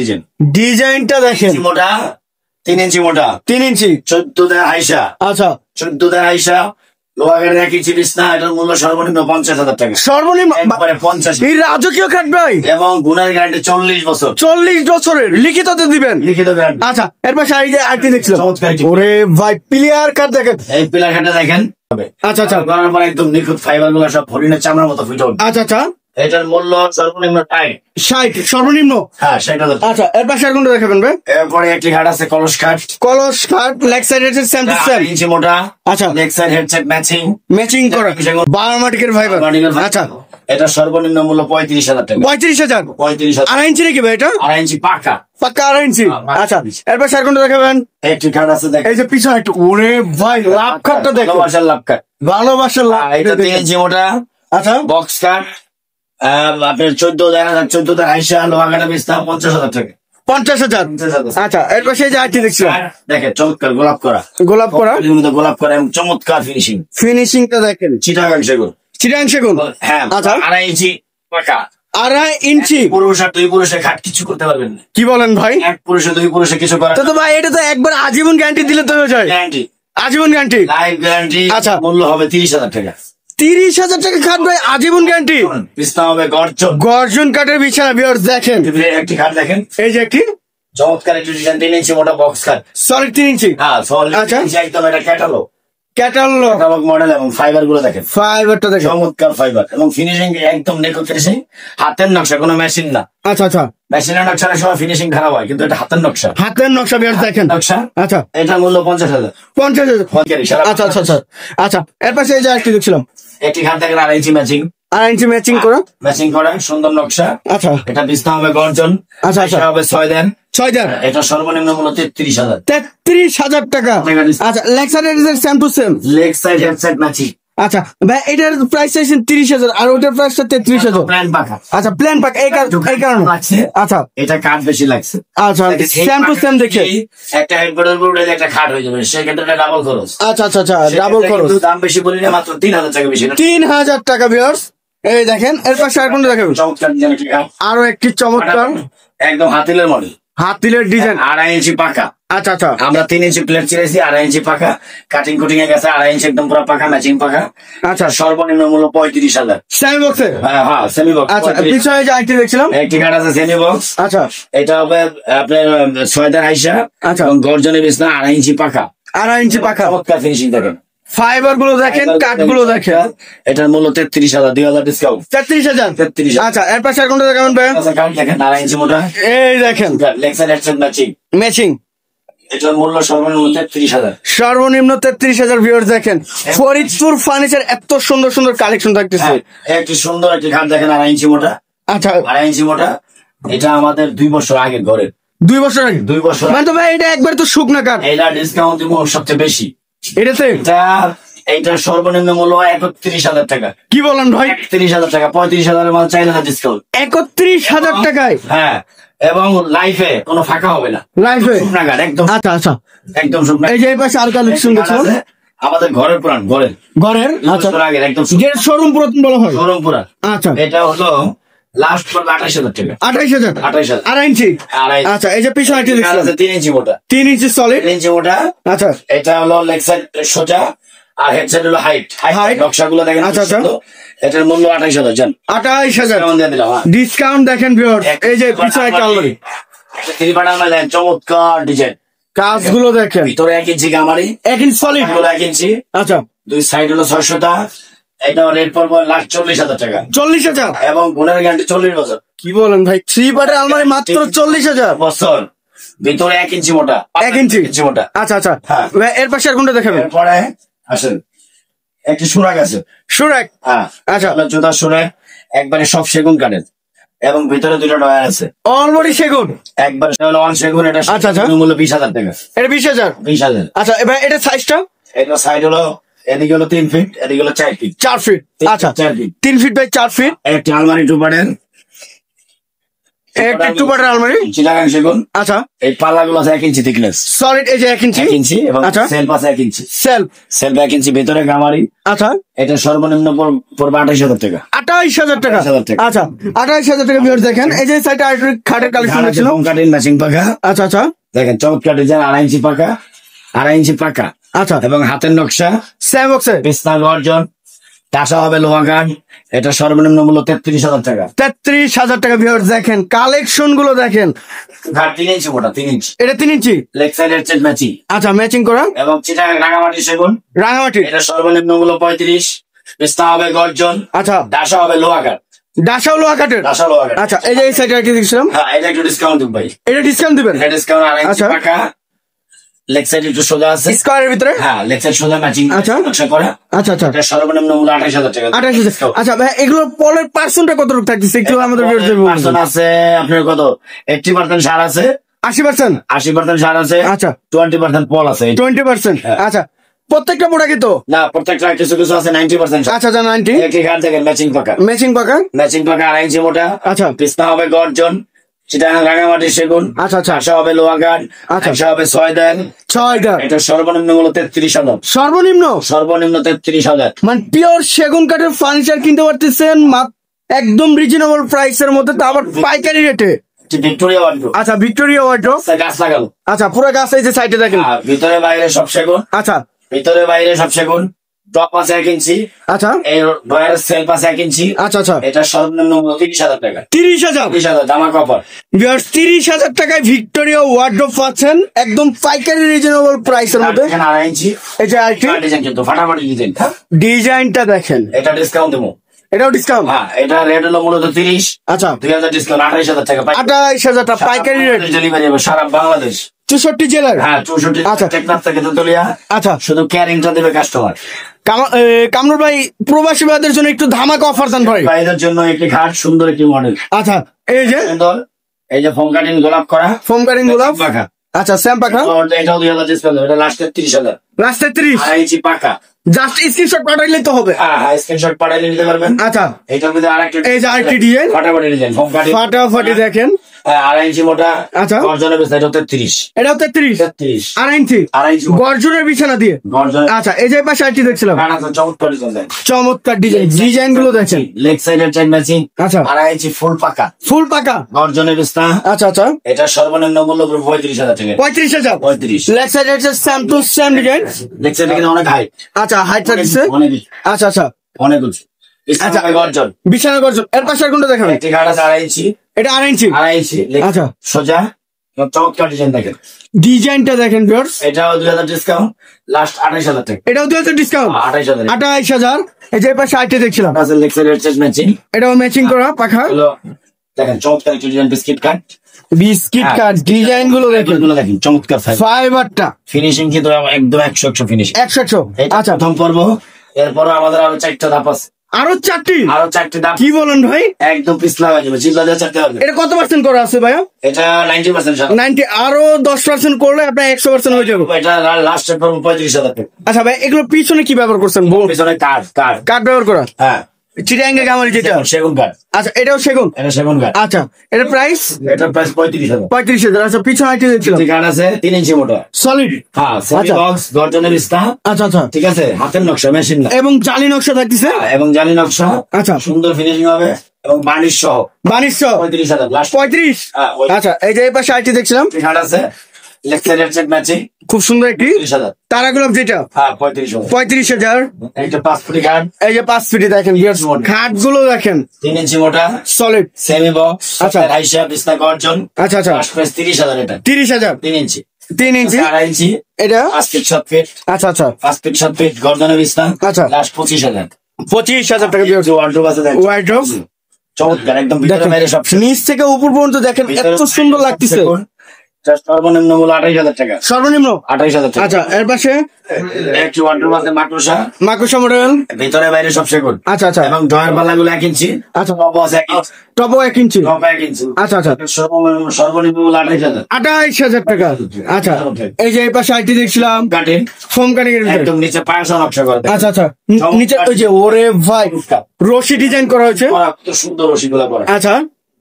ডিজাইনটা দেখেন। মোটা 3 ইঞ্চি মোটা, 3 ইঞ্চি 14 আইসা। আচ্ছা 14 আইসা লোহা কাঠের 1 ইঞ্চি বিছানা। এটার মূল্য সর্বনিম্ন 50,000 টাকা। সর্বনিম্ন 50। এই রাজকীয় কাঠ ভাই, এবং গুণের গ্যারান্টি 40 বছর। 40 বছরের লিখিততে দিবেন? লিখিত গ্যারান্টি। আচ্ছা এর পাশে আইটি দেখছিলাম। ওরে ভাই পিলিয়ার কাঠ দেখেন, এই পিলার কাঠটা দেখেন। আচ্ছা করার পর একদম নিখুঁত ফাইবার গুলো সব হরিণের চামড়ার মতো ফিট হবে। আচ্ছা এটার মূল্য সর্বনিম্ন 60 সর্বনিম্ন। হ্যাঁ 60,000। আচ্ছা এর পাশে কোনটা দেখাবেন ভাই? এরপরে একটি ঘাট আছে কলস ঘাট। Leg side head same to same, 1 ইঞ্চি মোটা। আচ্ছা leg side head side matching করা 12 মাটিকের ফাইবার। আচ্ছা এটা সর্বনিম্ন মূল্য 35,000 টাকা। 35,000। 35,000। 2.5 ইঞ্চি নাকি ভাই এটা? 2.5 ইঞ্চি পাকা 2.5 ইঞ্চি। আচ্ছা এর পাশে কোনটা দেখাবেন? একটি ঘাট আছে দেখেন, এই যে পিছনে একটু। ওরে ভাই লাভ কাটটা দেখো, ভালোবাসার লাভ কাট। ভালোবাসার লাভ। এটা 3 ইঞ্চি মোটা। আচ্ছা বক্স কাট। আপনার 14 আইসা লোহা কাঠের বিছানা 50,000 টাকা। 50,000। আচ্ছা এর পাশে যে আইটি দেখছিলাম, দেখেন চমৎকার গোলাপ করা গোলাপ করা এবং চমৎকার ফিনিশিংটা দেখেন। চিটাগাং সেগুন। চিটাগাং সেগুন। হ্যাঁ আচ্ছা 2.5 ইঞ্চি পাকা। 2.5 ইঞ্চি। পুরুষ আর 2 পুরুষের খাট কিছু করতে পারবেন না। কি বলেন ভাই? 1 পুরুষে 2 পুরুষে কিছু করা তো ভাই এটা তো একবার আজীবন গ্যারান্টি দিলে তো হয়ে যায়। গ্যারান্টি, আজীবন গ্যারান্টি, লাইফ গ্যারান্টি। আচ্ছা। মূল্য হবে 30,000 টাকা। 30,000 টাকা খাট ভাই, আজীবন গ্যারান্টি। বিছনা হবে গর্জন। গর্জন কাঠের বিছানা ভিউয়ার্স দেখেন। একটি খাট দেখেন, এই যে একটি চমৎকার একটি ডিজাইন, 3 ইঞ্চি মোটা বক্স খাট। সলিড 3 ইঞ্চি। হ্যাঁ সলিড আচ্ছা। 3 ইঞ্চি একদম। এটা ক্যাটালগ ক্যাটালগ মডেল এবং ফাইবার গুলো দেখেন, ফাইবারটা দেখেন। চমৎকার ফাইবার এবং ফিনিশিং একদম নেকো ফিনিশিং, হাতের নকশা, কোনো মেশিন না। আচ্ছা আচ্ছা, মেশিনের নকশার সময় ফিনিশিং খারাপ হয়, কিন্তু এটা হাতের নকশা। হাতের নকশা ভিউয়ার্স দেখেন। নকশা। আচ্ছা, এটার মূল্য 50,000। 50,000। সারা আচ্ছা আচ্ছা আচ্ছা আচ্ছা, এর পাশে এই যে একটি দেখছিলাম, একটি খাট দেখেন 2.5 ইঞ্চি ম্যাচিং, 2.5 ইঞ্চি ম্যাচিং করা। ম্যাচিং করা সুন্দর নকশা। আচ্ছা এটা বিছনা হবে গর্জন। আচ্ছা আচ্ছা, এটা হবে 6 দেন। 6 দেন। এটা সর্বনিম্ন মূল্য 33,000। 33,000 টাকা। আচ্ছা, leg side same to same, leg side head side matching. আচ্ছা ভাই এটার প্রাইস চাইছেন 30,000 আর ওটার প্রাইসটা 33,000। প্ল্যান পাকা। আচ্ছা, প্ল্যান পাক এই কারণে লাগছে। আচ্ছা এটা কাঠ বেশি লাগছে। আচ্ছা, সেম টু সেম দেখে একটা হেডবোর্ডের উপর উঠে একটা খাট হয়ে যাবে, সেক্ষেত্রে এটা ডাবল খরচ। আচ্ছা আচ্ছা আচ্ছা, ডাবল সেক্ষেত্রে খরচ। কিন্তু দাম বেশি বলি না, মাত্র 3,000 টাকা বেশি না। 3,000 টাকা ভিউয়ার্স। এই দেখেন, এর পাশে আর কোনটা দেখাবেন? চমৎকার ডিজাইন একটি খাট। আরো একটি চমৎকার একদম হাতিলের মডেল, হাতিলের ডিজাইন। 2.5 ইঞ্চি পাকা। আচ্ছা আচ্ছা, আমরা 3 ইঞ্চি প্লেট চিরেছি, 2.5 ইঞ্চি পাকা কাটিং কুটিং এ গেছে, 2.5 ইঞ্চি একদম পুরো পাকা ম্যাচিং পাকা। আচ্ছা, সর্বনিম্ন মূল্য 35,000। সেমি বক্সে। হ্যাঁ হ্যাঁ, সেমি বক্স। আচ্ছা, পিছনে যে আইটি দেখছিলাম, একটি কাঠ আছে সেমি বক্স। আচ্ছা এটা হবে আপনার 6 দেন আইসা। আচ্ছা, এবং গর্জনের বিছনা 2.5 ইঞ্চি পাকা। 2.5 ইঞ্চি পাকা। চমৎকার ফিনিশিং দেখেন, ফাইবার গুলো দেখেন, কাঠ গুলো দেখেন। এটার মূল্য 33,000, 2,000 ডিসকাউন্ট। 33,000। 33,000। আচ্ছা, এর পাশে আর কোনটা দেখাবেন ভাই? কাঠ দেখেন 2.5 ইঞ্চি মোটা, এই দেখেন লেক্সার হেডসেট ম্যাচিং। ম্যাচিং। এটার মূল্য সর্বনিম্ন 33,000। সর্বনিম্ন 33,000 ভিউয়ার্স দেখেন। ফরিদপুর ফার্নিচার এত সুন্দর সুন্দর কালেকশন থাকতেছে। একটি সুন্দর একটি খাট দেখেন 2.5 ইঞ্চি মোটা। আচ্ছা, 2.5 ইঞ্চি মোটা। এটা আমাদের 2 বছর আগে ঘরের, 2 বছর আগে। 2 বছর মানে তো ভাই এটা একবার তো শুকনা কাঠ। এটা ডিসকাউন্ট দিব সবচেয়ে বেশি। এটাতে এইটার সর্বনিম্ন মূল্য 31,000 টাকা। কি বলেন ভাই? 30,000 টাকা, 35,000 এর মাল 4,000 ডিসকাউন্ট। 31,000 টাকায়। হ্যাঁ, এবং লাইফে কোনো ফাঁকা হবে না, লাইফে শুকনা কাঠ একদম। আচ্ছা আচ্ছা, একদম শুকনা। এই যে এই পাশে আর কালেকশন দেখছিলাম আমাদের ঘরের পুরান, ঘরের ঘরের। আচ্ছা, আগের একদম যে শোরুম পুরাতন বলা হয়। শোরুম পুরান। আচ্ছা, এটা হলো লাস্ট পড়বে 28,000 টাকা। 28,000। 28,000। 2.5 ইঞ্চি। 2.5। আচ্ছা, এই যে পিছনে আইটি দেখছিলাম 3 ইঞ্চি মোটা। 3 ইঞ্চি সলিড। 3 ইঞ্চি মোটা। আচ্ছা, এটা হলো লেগ সাইড সোজা আর হেড সাইড হলো হাইট। Height। নকশাগুলো দেখেন। আচ্ছা, আচ্ছা। এটার মূল্য 28,000। জান 28,000 কেমন দিয়ে দিলাম? ডিসকাউন্ট দেখেন ভিউয়ার্স। এই যে পিছনে একটা আলমারি, থ্রি বাটার আলমারি, চমৎকার ডিজাইন, কাজগুলো দেখেন। ভিতরে 1 ইঞ্চি গামারি, 1 ইঞ্চি সলিড। 1 ইঞ্চি। আচ্ছা, 2 সাইড হলো 600টা। এটা রেট পড়বে লাস্ট 40,000 টাকা 40,000। এবং গুণের গ্যারান্টি 40 বছর। কি বলেন ভাই? 3 পাটের আলমারি মাত্র 40,000 বছর। ভিতরে 1 ইঞ্চি মোটা, 1 ইঞ্চি মোটা। আচ্ছা আচ্ছা, হ্যাঁ। ভাই এর পাশে আর কোনটা দেখাবেন? এরপরে আসেন একটি সুরাগ আছে। সুরাক। হ্যাঁ, আচ্ছা, জুতা সুরাগ, একবারে সব সেগুন কাঠের এবং ভিতরে 2টা ডয়ার আছে। অলরেডি সেগুন একবার হলো অন সেগুন। এটা আচ্ছা, আচ্ছা। মূল্য 20,000 টাকা। এটা 20,000। 20,000। আচ্ছা, এবার এটা সাইজটা? এটা সাইড হলো, এদিকে হলো 3 ফিট, এদিকে হলো 4 ফিট। 4 ফিট। আচ্ছা, 4 ফিট। 3 feet by 4 fit. একটি আলমারি টুপারের, একটা 2 পাটের আলমারি। চিটাগাং সেগুন। আচ্ছা, এই পাল্লাগুলো আছে 1 ইঞ্চি থিকনেস। সলিড এই যে 1 ইঞ্চি। 1 ইঞ্চি এবং আচ্ছা, সেলফ আছে 1 ইঞ্চি। সেলফ। সেলফ 1 ইঞ্চি, ভিতরে গামারি। আচ্ছা, এটা সর্বনিম্ন পড়বে 28,000 টাকা। 28,000 টাকা। 28,000 টাকা। আচ্ছা, 28,000 টাকা ভিউয়ার্স দেখেন। এই যে সাইডে আর খাটের কালেকশন দেখছিলাম। কাটিং ম্যাচিং পাকা। আচ্ছা আচ্ছা দেখেন চমৎকার ডিজাইন, 2.5 ইঞ্চি পাকা, 2.5 ইঞ্চি পাকা। আচ্ছা, এবং হাতের নকশা, সেম বক্সে। বিছনা গর্জন, টাসা হবে লোহা গান। এটা সর্বনিম্ন মূল্য 33,000 টাকা। 33,000 টাকা ভিউয়ার্স দেখেন, কালেকশন গুলো দেখেন। ঘাট 3 ইঞ্চি মোটা, 3 ইঞ্চি। এটা 3 ইঞ্চি। লেগ সাইডের চেট ম্যাচিং। আচ্ছা, ম্যাচিং করা এবং চিটাগাং রাঙামাটি সেগুন। রাঙামাটি। এটা সর্বনিম্ন মূল্য 35। বিছনা হবে গর্জন, আচ্ছা, টাসা হবে লোহা গান। ডাসাও লোহা কাঠের। টাসা লোহা গান। আচ্ছা, এই যে এই সাইডে আইটি দেখছিলাম। হ্যাঁ, এটা একটু ডিসকাউন্ট দিন ভাই। এটা ডিসকাউন্ট দিবেন? এটা ডিসকাউন্ট 2.5 ইঞ্চি আচ্ছা। পাকা। লেগ সাইড একটু সোজা আছে, স্কয়ারের ভিতরে। হ্যাঁ লেগ সাইড সোজা ম্যাচিং আচ্ছা। নকশা করা। আচ্ছা আচ্ছা, এটা সর্বনিম্ন মূল্য 28,000 টাকা। 28,000। আচ্ছা ভাই, এগুলো পলের পার্সেন্টটা কতটুকু থাকতেছে একটু আমাদের পার্সেন্ট আছে আপনার কত? 80% সার আছে, 80%। 80% সার আছে। আচ্ছা, 20% পল আছে। 20%। আচ্ছা, প্রত্যেকটা প্রোডাক্টই তো? না, প্রত্যেকটা কিছু কিছু আছে 90%। আচ্ছা, 90 একই ঘাট দেখেন ম্যাচিং পাকা। ম্যাচিং পাকা। ম্যাচিং পাকা 2.5 ইঞ্চি মোটা। আচ্ছা, বিছনা হবে গর্জন, চিটাগাং রাঙামাটি সেগুন। আচ্ছা আচ্ছা, টাসা হবে লোহা গান। আচ্ছা। টাসা হবে 6 দেন। 6টা। এটা সর্বনিম্ন মূল্য 33,000। সর্বনিম্ন? সর্বনিম্ন 33,000। মানে পিওর সেগুন কাঠের ফার্নিচার কিনতে পারতেছেন একদম রিজনেবল প্রাইসের মধ্যে, তা আবার পাইকারি রেটে। Victoria wardrobe. আচ্ছা, ভিক্টোরিয়া ওয়ার্ডরোব, গাছ লাগানো। আচ্ছা, পুরো গাছ এই যে সাইডে দেখেন, ভিতরে বাইরে সব সেগুন। আচ্ছা, ভিতরে বাইরে সব সেগুন। টপ আছে 1 ইঞ্চি। আচ্ছা, এই ড্রয়ারের সেলফ আছে 1 ইঞ্চি। আচ্ছা, আচ্ছা, এটা সর্বনিম্ন 30,000 টাকা। 30,000, 30,000 জামা কাপড়। 30,000 টাকায় ভিক্টোরিয়া ওয়ার্ডরোব পাচ্ছেন একদম পাইকারি রিজনেবল প্রাইসের মধ্যে। 2.5 ইঞ্চি। এই যে আরেকটি ডিজাইন কিন্তু ফাটাফাটি ডিজাইন। ডিজাইনটা দেখেন, এটা ডিসকাউন্ট দেবো। এটাও ডিসকাউন্ট। হ্যাঁ, এটা রেট হলো মূলত 30। আচ্ছা, 2000 ডিসকাউন্ট 28,000 টাকা। 28,000 টাকা পাইকারি রেট, ডেলিভারি হবে সারা বাংলাদেশ। 64 জেলার। হ্যাঁ, 64। আচ্ছা, টেকনাফ থেকে তেতুলিয়া। আচ্ছা, শুধু ক্যারিংটা দেবে কাস্টমার। কামরুল ভাই, প্রবাসী ভাইদের জন্য একটু ধামাকা অফার দেন ভাই। ভাইদের জন্য একটি খাট, সুন্দর একটি মডেল। আচ্ছা, এই যে সুন্দর, এই যে ফোম কাটিং গোলাপ করা, ফোম কাটিং গোলাপ। পাকা। আচ্ছা, স্যাম পাখা, এটাও 2000 ডিসকাউন্ট। এটা লাস্টে 30,000। লাস্টে 30। 2.5 ইঞ্চি পাকা। জাস্ট স্ক্রিনশট পাঠাইলেই তো হবে। হ্যাঁ, স্ক্রিনশট পাঠাইলে নিতে পারবেন। আচ্ছা, এটার মধ্যে আরেকটা, এই যে আরেকটি ডিজাইন, ফাটাফাটি ডিজাইন, ফোম কাটিং ফাটাফাটি দেখেন। 2.5 ইঞ্চি মোটা। আচ্ছা, গর্জনের বিছানা, এটা 33। এটাও 33। 33। 2.5 ইঞ্চি 2.5 ইঞ্চি গর্জনের বিছানা দিয়ে। গর্জনের। আচ্ছা, এই যে পাশে আরেকটি দেখছিলাম, চমৎকার ডিজাইন। চমৎকার ডিজাইন গুলো দেখেন। লেগ সাইডের চেন ম্যাচিং। আচ্ছা, 2.5 ইঞ্চি ফুল পাকা। ফুল পাকা গর্জনের বিছানা। আচ্ছা, আচ্ছা, এটা সর্বনিম্ন মূল্য 35,000 টাকা। 35,000। 35। লেগ সাইড হচ্ছে same to same design. Leg সাইডে কিন্তু অনেক হাই। আচ্ছা, হাইট থাকছে। অনেক আচ্ছা, আচ্ছা, অনেক উঁচু। আচ্ছা, গর্জন। বিছানা গর্জন। এর পাশে আর কোনটা দেখাবেন? একটি খাট আছে 2.5 ইঞ্চি। এটা 2.5 ইঞ্চি। 2.5 ইঞ্চি। আচ্ছা, সোজা চমৎকার ডিজাইন দেখেন। ডিজাইনটা দেখেন ভিউয়ার্স। এটাও 2000 ডিসকাউন্ট, লাস্ট 28,000 টাকা। এটাও 2000 ডিসকাউন্ট, 28,000। 28,000। এই যে পাশে আইটে দেখছিলাম, আছে লেগ সাইডের চেন ম্যাচিং। এটাও ম্যাচিং করা পাখা। হলো দেখেন চমৎকার একটি ডিজাইন, বিস্কিট কাট। বিস্কিট কাট ডিজাইন গুলো দেখেন, এগুলো দেখেন চমৎকার ফাইবারটা ফিনিশিং কিন্তু একদম 100 ফিনিশিং। 100। আচ্ছা, প্রথম পর্ব। এরপর আমাদের আরো 4টা ধাপ আছে। আরো 4টি? আরো 4টি ধাপ। কি বলেন ভাই? একদম পিছলা হয়ে যাবে, চিল্লা দিয়ে চারতে হবে। এটা কত পার্সেন্ট করা আছে ভাইয়া? এটা 90%। 90। আরো 10% করলে আপনার 100% হয়ে যাবে। এটা লাস্টের পর্ব 35,000 টাকা। আচ্ছা ভাই, এগুলো পিছনে কি ব্যবহার করছেন? পিছনে কাঠ ব্যবহার করা। হ্যাঁ, চিটাঙ্গা গামারি যেটা, সেগুন কাঠ। আচ্ছা, এটাও সেগুন। এটা সেগুন কাঠ। আচ্ছা, এটার প্রাইস? এটার প্রাইস 35,000। 35,000। আচ্ছা, পিছনে আইটে দেখছিলাম, কাঠ আছে 3 ইঞ্চি মোটা, সলিড। হ্যাঁ, সেমি আচ্ছা। বক্স, গর্জনের বিছনা। আচ্ছা, আচ্ছা, ঠিক আছে, হাতের নকশা, মেশিন না। এবং জালি নকশা থাকতেছে। এবং জালি নকশা। আচ্ছা, সুন্দর ফিনিশিং হবে এবং বার্নিশ সহ। Varnish 35,000 last. 35। হ্যাঁ, আচ্ছা, এই যে এই পাশে আইটে দেখছিলাম, কাঠ আছে লেগ সাইডের চেক ম্যাচিং। খুব সুন্দর একটি 30,000। তারা গোলাপ যেটা, হ্যাঁ, 35,000। 35,000। একটা 5 ফুটি কাঠ, এই যে 5 ফিটে দেখেন, খাট গুলো দেখেন 3 ইঞ্চি মোটা, সলিড। Semi box. আচ্ছা। আইসা বিছনা গর্জন। আচ্ছা, আচ্ছা, লাস্ট প্রাইস 30,000। এটা 30,000। 3 ইঞ্চি। 3 ইঞ্চি 2.5 ইঞ্চি। এটা। 5 ফিট 7 ফিট। আচ্ছা, আচ্ছা, 5 ফিট 7 ফিট গর্জনের বিছনা। আচ্ছা। লাস্ট 25,000। 25,000 টাকা। ওয়ার্ডরোব আছে দেখেন, ওয়ার্ডরোব চমৎকার একদম ভিতরে বাইরে সব। নিচ থেকে উপর পর্যন্ত দেখেন, এত সুন্দর লাগতেছে। সর্বনিম্ন মূল্য 28,000 টাকা। সর্বনিম্ন 28,000 টাকা। আচ্ছা, এর পাশে একটি ওয়ার্ডরোব আছে মাকড়সা। মাকড়সা মডেল। ভিতরে বাইরে সব সেগুন। আচ্ছা, আচ্ছা, এবং ড্রয়ার পাল্লাগুলো 1 ইঞ্চি। আচ্ছা, টপ আছে 1 ইঞ্চি। টপও 1 ইঞ্চি। টপ 1 ইঞ্চি। আচ্ছা, আচ্ছা, সর্বনিম্ন মূল্য 28,000। 28,000 টাকা। আচ্ছা, এই যে এই পাশে আইটি দেখছিলাম, কাটিং ফোম কাটিং এর ভিতরে। একদম নিচে পায়াসা নকশা করে। আচ্ছা, আচ্ছা, নিচে ওই যে ওরে ভাই রশি ডিজাইন করা হয়েছে। কত সুন্দর রশিগুলা করা। আচ্ছা,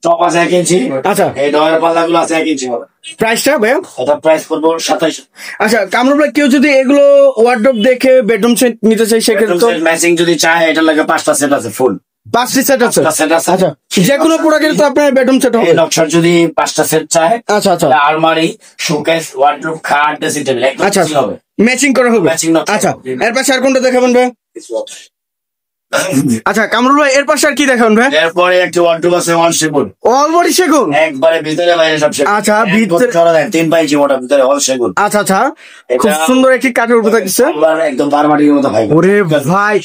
টপ আছে 1 ইঞ্চি। আচ্ছা, এই ড্রয়ার পাল্লাগুলো আছে 1 ইঞ্চি হবে। প্রাইসটা ভাই? এটা প্রাইস পড়বে 27। আচ্ছা, কামরুল ভাই, কেউ যদি এগুলো ওয়ার্ডরোব দেখে বেডরুম সেট নিতে চাই সেক্ষেত্রে তো ম্যাচিং যদি চায়, এটা লাগে 5টা সেট আছে ফুল। 5টি সেট আছে। 5টা সেট আছে। আচ্ছা, যে কোনো প্রোডাক্টের তো আপনার বেডরুম সেট হবে। এই নকশার যদি 5টা সেট চায়, আচ্ছা, আচ্ছা, তাহলে আলমারি, শোকেস, ওয়ার্ডরোব, খাট, ড্রেসিং টেবিল একদম আচ্ছা, ঠিক হবে। ম্যাচিং করা হবে। ম্যাচিং নকশা। আচ্ছা, এর পাশে আর কোনটা দেখাবেন ভাই? আচ্ছা, কামরুল ভাই, এর পাশে আর কি দেখাবেন ভাই? এরপরে একটি ওয়ার্ডরোব আছে ওয়ান সেগুন। অলবডি সেগুন। একবারে ভিতরে বাইরে সব সেগুন। আচ্ছা, ভিতরে 3 ইঞ্চি মোটা, ভিতরে অল সেগুন। আচ্ছা, আচ্ছা, খুব সুন্দর একটি কাঠের উপর থাকছে। একদম বারমাটির মতো ভাই। ওরে ভাই,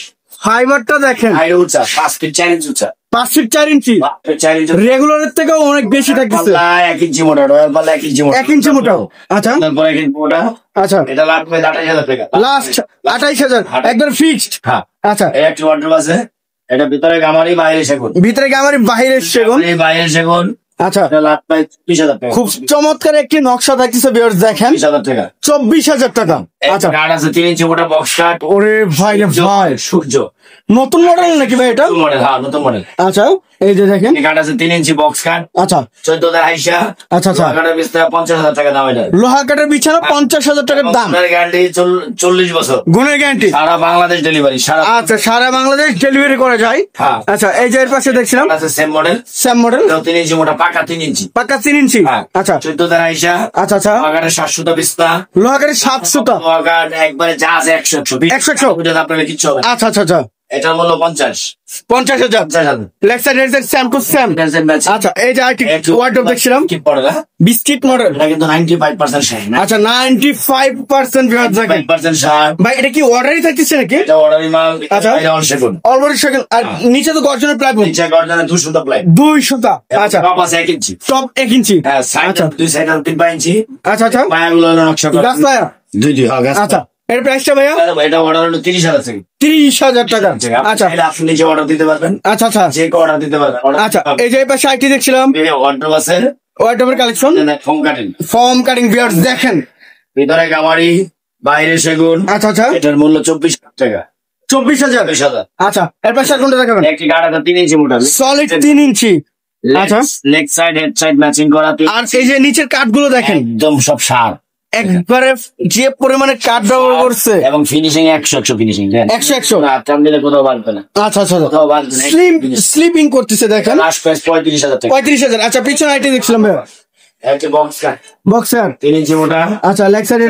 ফাইবারটা দেখেন, হাইট উঁচা, 5 ফিট 4 ইঞ্চি উঁচা। 5 ফিট 4 ইঞ্চি। 4 ইঞ্চি। রেগুলারের থেকেও অনেক বেশি থাকতেছে। 1 ইঞ্চি মোটা, ডয়ার পাল্লা 1 ইঞ্চি মোটা। 1 ইঞ্চি মোটাও। আচ্ছা, তারপর 1 ইঞ্চি মোটা। আচ্ছা, এটা লাগবে 28,000 টাকা। লাস্ট 28,000 একদম ফিক্সড। হ্যাঁ। আচ্ছা, এই একটি ওয়ার্ডরোব আছে, এটা ভিতরে গামারি, বাইরে সেগুন। ভিতরে গামারি, বাহিরের সেগুন। এই বাইরে সেগুন। আচ্ছা, এটা লাগবে 30,000 টাকা। খুব চমৎকার একটি নকশা থাকতেছে ভিউয়ার্স, দেখেন 30,000 টাকা। 24,000 টাকা। আচ্ছা, কাঠ আছে 3 ইঞ্চি মোটা বক্স কাঠ। ওরে ভাই রে ভাই, সূর্য নতুন মডেল নাকি ভাই এটা? মডেল, হ্যাঁ নতুন মডেল। আচ্ছা, এই যে দেখেন, এই কাঠ আছে 3 ইঞ্চি বক্স কাঠ। আচ্ছা 14,000 আইসা। আচ্ছা আচ্ছা, কাঠের বিছনা 50,000 টাকা দাম। এটা লোহা কাঠের বিছানা 50,000 টাকার দাম, গ্যারান্টি 40 বছর, গুণের গ্যারান্টি, সারা বাংলাদেশ ডেলিভারি। আচ্ছা, সারা বাংলাদেশ ডেলিভারি করা যায়। হ্যাঁ। আচ্ছা, এই যে এর পাশে দেখছিলাম আছে সেম মডেল, স্যাম মডেল, 3 ইঞ্চি মোটা পাকা 3 ইঞ্চি পাক্কা 3 ইঞ্চি। হ্যাঁ। আচ্ছা 14,000 আইসা। আচ্ছা আচ্ছা, কাঠের 700 বিছনা, লোহা কাঠের 700টা, লোহা কাঠ একবারে যা আছে 100 আপনার কিচ্ছু হবে না। আচ্ছা আচ্ছা আচ্ছা, এটার মূল্য 50,000। 50,000। Leg side right side Sam two Sam. আচ্ছা, এই যে আরেকটি ওয়ার্ডরোব দেখছিলাম, কি পড়ে না, বিস্কিট মডেল। এটা কিন্তু 95% শাড়ি না। আচ্ছা, 95% বিহার দেখেন 5% শাড়ি। ভাই, এটা কি অর্ডারই থাকতেছে নাকি? এটা অর্ডারি মাল। আচ্ছা। এটা অল সেগুন। Already second. আর নিচে তো গর্জনের প্রায় নিচে গর্জনে 200 টা প্লাই। 200টা। আচ্ছা, টপ আছে 1 ইঞ্চি। টপ 1 ইঞ্চি। হ্যাঁ, সাইড আচ্ছা 2 সাইড 3 ইঞ্চি। আচ্ছা আচ্ছা, পায়াগুলো হলো নকশা করা। গাছ পায়া। দুই হ্যাঁ গাছ। আচ্ছা, এর প্রাইসটা ভাইয়া? এটা অর্ডার হলো 30,000 থেকে। 30,000 টাকা। আচ্ছা আপনি নিজে অর্ডার দিতে পারবেন। আচ্ছা আচ্ছা যে কেউ অর্ডার দিতে পারবেন। আচ্ছা, এই যে এই পাশে আইটি দেখছিলাম, অর্ডার আছে ওয়ার্ডরোবের collection, foam cutting. Form cutting বিয়ার দেখেন, ভিতরে গামারি, বাইরে সেগুন। আচ্ছা আচ্ছা, এটার মূল্য 24,000 টাকা। 24,000। 24,000। আচ্ছা, এর পাশে আর কোনটা দেখাবেন? একটি গাড়ি আছে 3 ইঞ্চি মোটা, সলিড 3 ইঞ্চি। আচ্ছা, leg side head side matching করা। আর এই যে নিচের কাঠগুলো দেখেন, একদম সব সার, একবারে যে পরিমাণে কাঠ ব্যবহার করছে, এবং ফিনিশিং 100 ফিনিশিং। 100। টান দিলে কোথাও বাঁধবে না, আচ্ছা আচ্ছা, কোথাও বাঁধবে না। স্লিপিং করতেছে দেখেন। লাস্ট প্রাইস 35,000 টাকা। 35,000। আচ্ছা, পিছনে আইটি দেখছিলাম ভাইয়া, একটা বক্স কাট বক্সার। 3 ইঞ্চি মোটা। আচ্ছা, leg side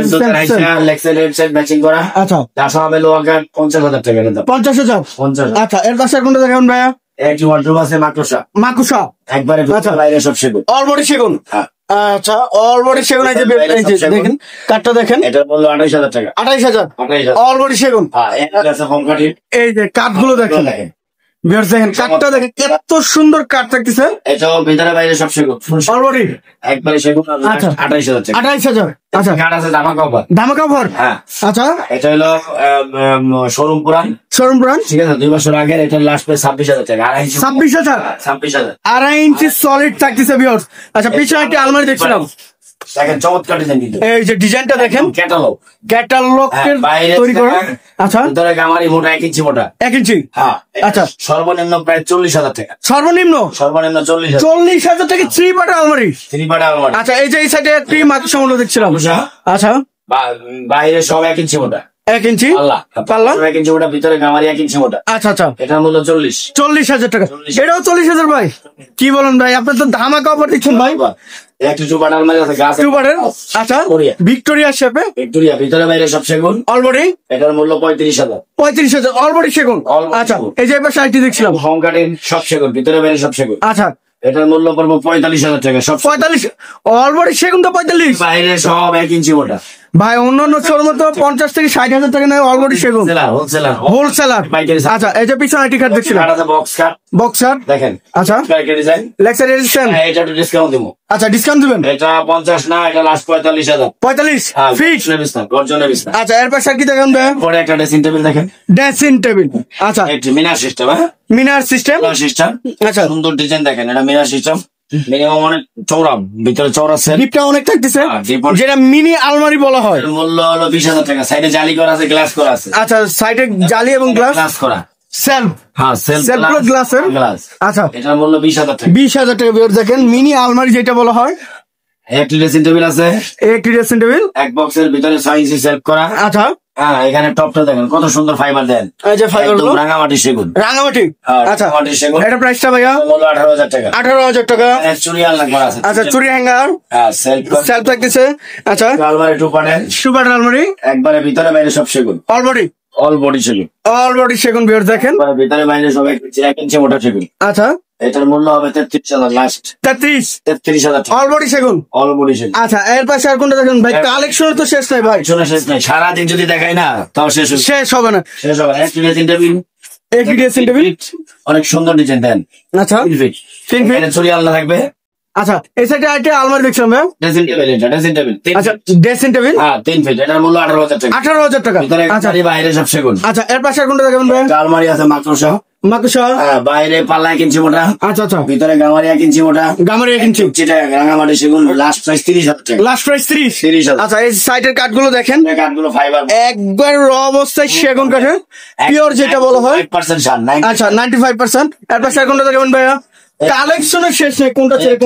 leg side head side matching করা। আচ্ছা, তার সঙ্গে লোহা কাঠ 50,000 টাকা দাম। 50,000। 50,000। আচ্ছা, এর পাশে আর কোনটা দেখাবেন ভাইয়া? একটি ওয়ার্ডরোব আছে মাকড়সা, মাকুসা। একবারে আচ্ছা। বাইরে সব সেগুন। অলবডি সেগুন। হ্যাঁ। আচ্ছা, অলবডি সেগুন। এই যে দেখেন কাঠটা দেখেন, এটার মূল্য 28,000 টাকা। 28,000। 28,000। অলবডি সেগুন। হ্যাঁ, এটা আছে ফোম কাটিং। এই যে কাঠগুলো দেখেন, ভিউয়ার্স দেখেন কাঠটা দেখেন, এত সুন্দর কাঠ থাকতেছে। এটাও ভিতরে বাইরে সব সেগুন। অলবডি একবারে সেগুন। আচ্ছা। 28,000 টাকা। 28,000। আচ্ছা, কাঠ আছে দামা কভার। ধামাকা ভর। হ্যাঁ। আচ্ছা, এটা হলো শোরুম পুরান, শোরুম ব্রান্ড। ঠিক আছে, 2 বছর আগের। এটা লাস্ট প্রাইস 26,000 টাকা। 26,000। 26,000। 2.5 ইঞ্চি সলিড থাকতেছে ভিউয়ার্স। আচ্ছা, পিছনে একটা আলমারি দেখছিলাম, দেখেন চমৎকার ডিজাইন কিন্তু। এই যে ডিজাইনটা দেখেন, ক্যাটালগ। ক্যাটালগের বাইরে তৈরি করা। আচ্ছা, ভিতরে গামারি মোটা 1 ইঞ্চি মোটা। 1 ইঞ্চি। হ্যাঁ। আচ্ছা, সর্বনিম্ন প্রায় 40,000 টাকা। সর্বনিম্ন সর্বনিম্ন 40,000। 40,000 থেকে 3 পাটা আলমারি। 3 পাটা আলমারি। আচ্ছা, এই যে এই সাইডে একটি মাকুসা মূল্য দেখছিলাম। আচ্ছা, বাইরে সব 1 ইঞ্চি মোটা। 1 ইঞ্চি পাল্লা পাল্লা। 1 ইঞ্চি মোটা, ভিতরে গামারি 1 ইঞ্চি মোটা। আচ্ছা আচ্ছা, এটার মূল্য 40। 40,000 টাকা। 40,000 এটাও 40,000 ভাই? কি বলেন ভাই, আপনার তো ধামাকা অফার দিচ্ছেন ভাই। একটু 2 পাটা আলমারি আছে, গাছ 2 পাটের। আচ্ছা, ভিক্টোরিয়া। ভিক্টোরিয়া শেপে, ভিক্টোরিয়া, ভিতরে বাইরে সব সেগুন। অলবডি এটার মূল্য 35,000। 35,000। অলবডি সেগুন। All body আচ্ছা, সেগুন। এই যে এবার সাইডটি দেখছিলাম। হোম কাটিং সব সেগুন, ভিতরে বাইরে সব সেগুন। আচ্ছা, এটার মূল্য পড়বো 45,000 টাকা। সব 45। অলবডি সেগুন তো 45 বাইরে সব 1 ইঞ্চি মোটা। ভাই। অন্যান্য শোরুমে তো 50 থেকে 60,000 টাকা নেয় অলবডি সেগুন, হোলসেলার। হোলসেলার। পাইকারি। আচ্ছা, এই যে পিছনে আইটি কার্ড দেখছিলাম, বক্স কাট বক্সার। দেখেন। আচ্ছা, পাইকারি ডিজাইন। Lexar addition. এটা একটু ডিসকাউন্ট দিব। আচ্ছা, ডিসকাউন্ট দিবেন? এটা 50 না, এটা লাস্ট 45,000। 45 ফিক্স। গর্জনের বিছনা। আচ্ছা, এর পাশে আর কি দেখান ভাই? পরে একটা ড্রেসিং টেবিল দেখেন, ড্রেসিং টেবিল। আচ্ছা, একটু মিনার সিস্টেম। হ্যাঁ, মিনার সিস্টেম। সিস্টেম। আচ্ছা, সুন্দর ডিজাইন দেখেন, এটা মিনার সিস্টেম। মিনিমাম অনেক চৌড়া, ভিতরে চৌড়া সেল। ডিপটা অনেক থাকতেছে, deep। যেটা মিনি আলমারি বলা হয়। এর মূল্য হলো 20,000 টাকা। সাইডে জালি করা আছে, গ্লাস করা আছে। আচ্ছা, সাইডে জালি এবং গ্লাস গ্লাস করা। সেলফ। হ্যাঁ, সেলফ সেলফ গ্লাসের। গ্লাস। আচ্ছা, এটার মূল্য 20,000 টাকা। 20,000 টাকা। ভিউয়ার দেখেন, মিনি আলমারি যেটা বলা হয়। একটি ড্রেসিং টেবিল আছে, একটি ড্রেসিং টেবিল। এক বক্সের ভিতরে 6 ইঞ্চি সেলফ করা। আচ্ছা, হ্যাঁ, এখানে টপটা দেখেন কত সুন্দর ফাইবার দেন। এই যে ফাইবার একদম রাঙামাটি সেগুন। রাঙামাটি। হ্যাঁ, আচ্ছা, রাঙামাটি সেগুন। এটা প্রাইসটা ভাইয়া? মূল্য 18,000 টাকা। 18,000 টাকা। চুরি আলনা করা আছে। আচ্ছা, চুরি হ্যাঙ্গার, হ্যাঁ, সেলফ সেলফ থাকতেছে। আচ্ছা, আলমারি 2 পাটের, সুপার আলমারি, একবারে ভিতরে বাইরে সব সেগুন। অলবডি। অল বডি সেগুন। অলবডি সেগুন। ভিউয়ার দেখেন, একবারে ভিতরে বাইরে সব 1 ইঞ্চি মোটা সেগুন। আচ্ছা, এটার মূল্য হবে 33,000 লাস্ট। 33। 33,000 টাকা। অলবডি সেগুন। অল বডি সেগুন। আচ্ছা, এর পাশে আর কোনটা দেখেন ভাই? কালেকশনের তো শেষ নাই ভাই, শোনা শেষ নাই, সারাদিন যদি দেখাই না তাও শেষ হবে। শেষ হবে না। শেষ হবে না। একটি ড্রেসিং টেবিল, একটি ড্রেসিং টেবিল। অনেক সুন্দর ডিজাইন দেন। আচ্ছা, 3 ফিট। 3 ফিট। এখানে চুরি আলনা থাকবে। আচ্ছা, এই সাইডে একটা আলমারি দেখছিলাম ভাই। ড্রেসিং টেবিল, এটা ড্রেসিং টেবিল। আচ্ছা, ড্রেসিং টেবিল। হ্যাঁ, 3 ফিট। এটার মূল্য 18,000 টাকা। 18,000 টাকা। ভিতরে আচ্ছা, বাইরে সব সেগুন। আচ্ছা, এর পাশে আর কোনটা দেখাবেন ভাই? আলমারি আছে মাকড়সা। মাকুসা বাইরে পাল্লা 1 ইঞ্চি মোটা, আচ্ছা আচ্ছা ভিতরে গামারি 1 ইঞ্চি মোটা, গামারি 1 ইঞ্চি, রাঙামাটি সেগুন, লাস্ট প্রাইস 30,000 টাকা। Last price 30,000। আচ্ছা এই সাইডের কাঠগুলো দেখেন, কাঠগুলো ফাইবার একবার র অবস্থায় সেগুন কাঠের পিওর যেটা বলা হয়। 5% সার, আচ্ছা 95%। এরপর সেগুনটা দেখবেন ভাইয়া, কালেকশনের শেষ নেই, কোনটা ছেড়ে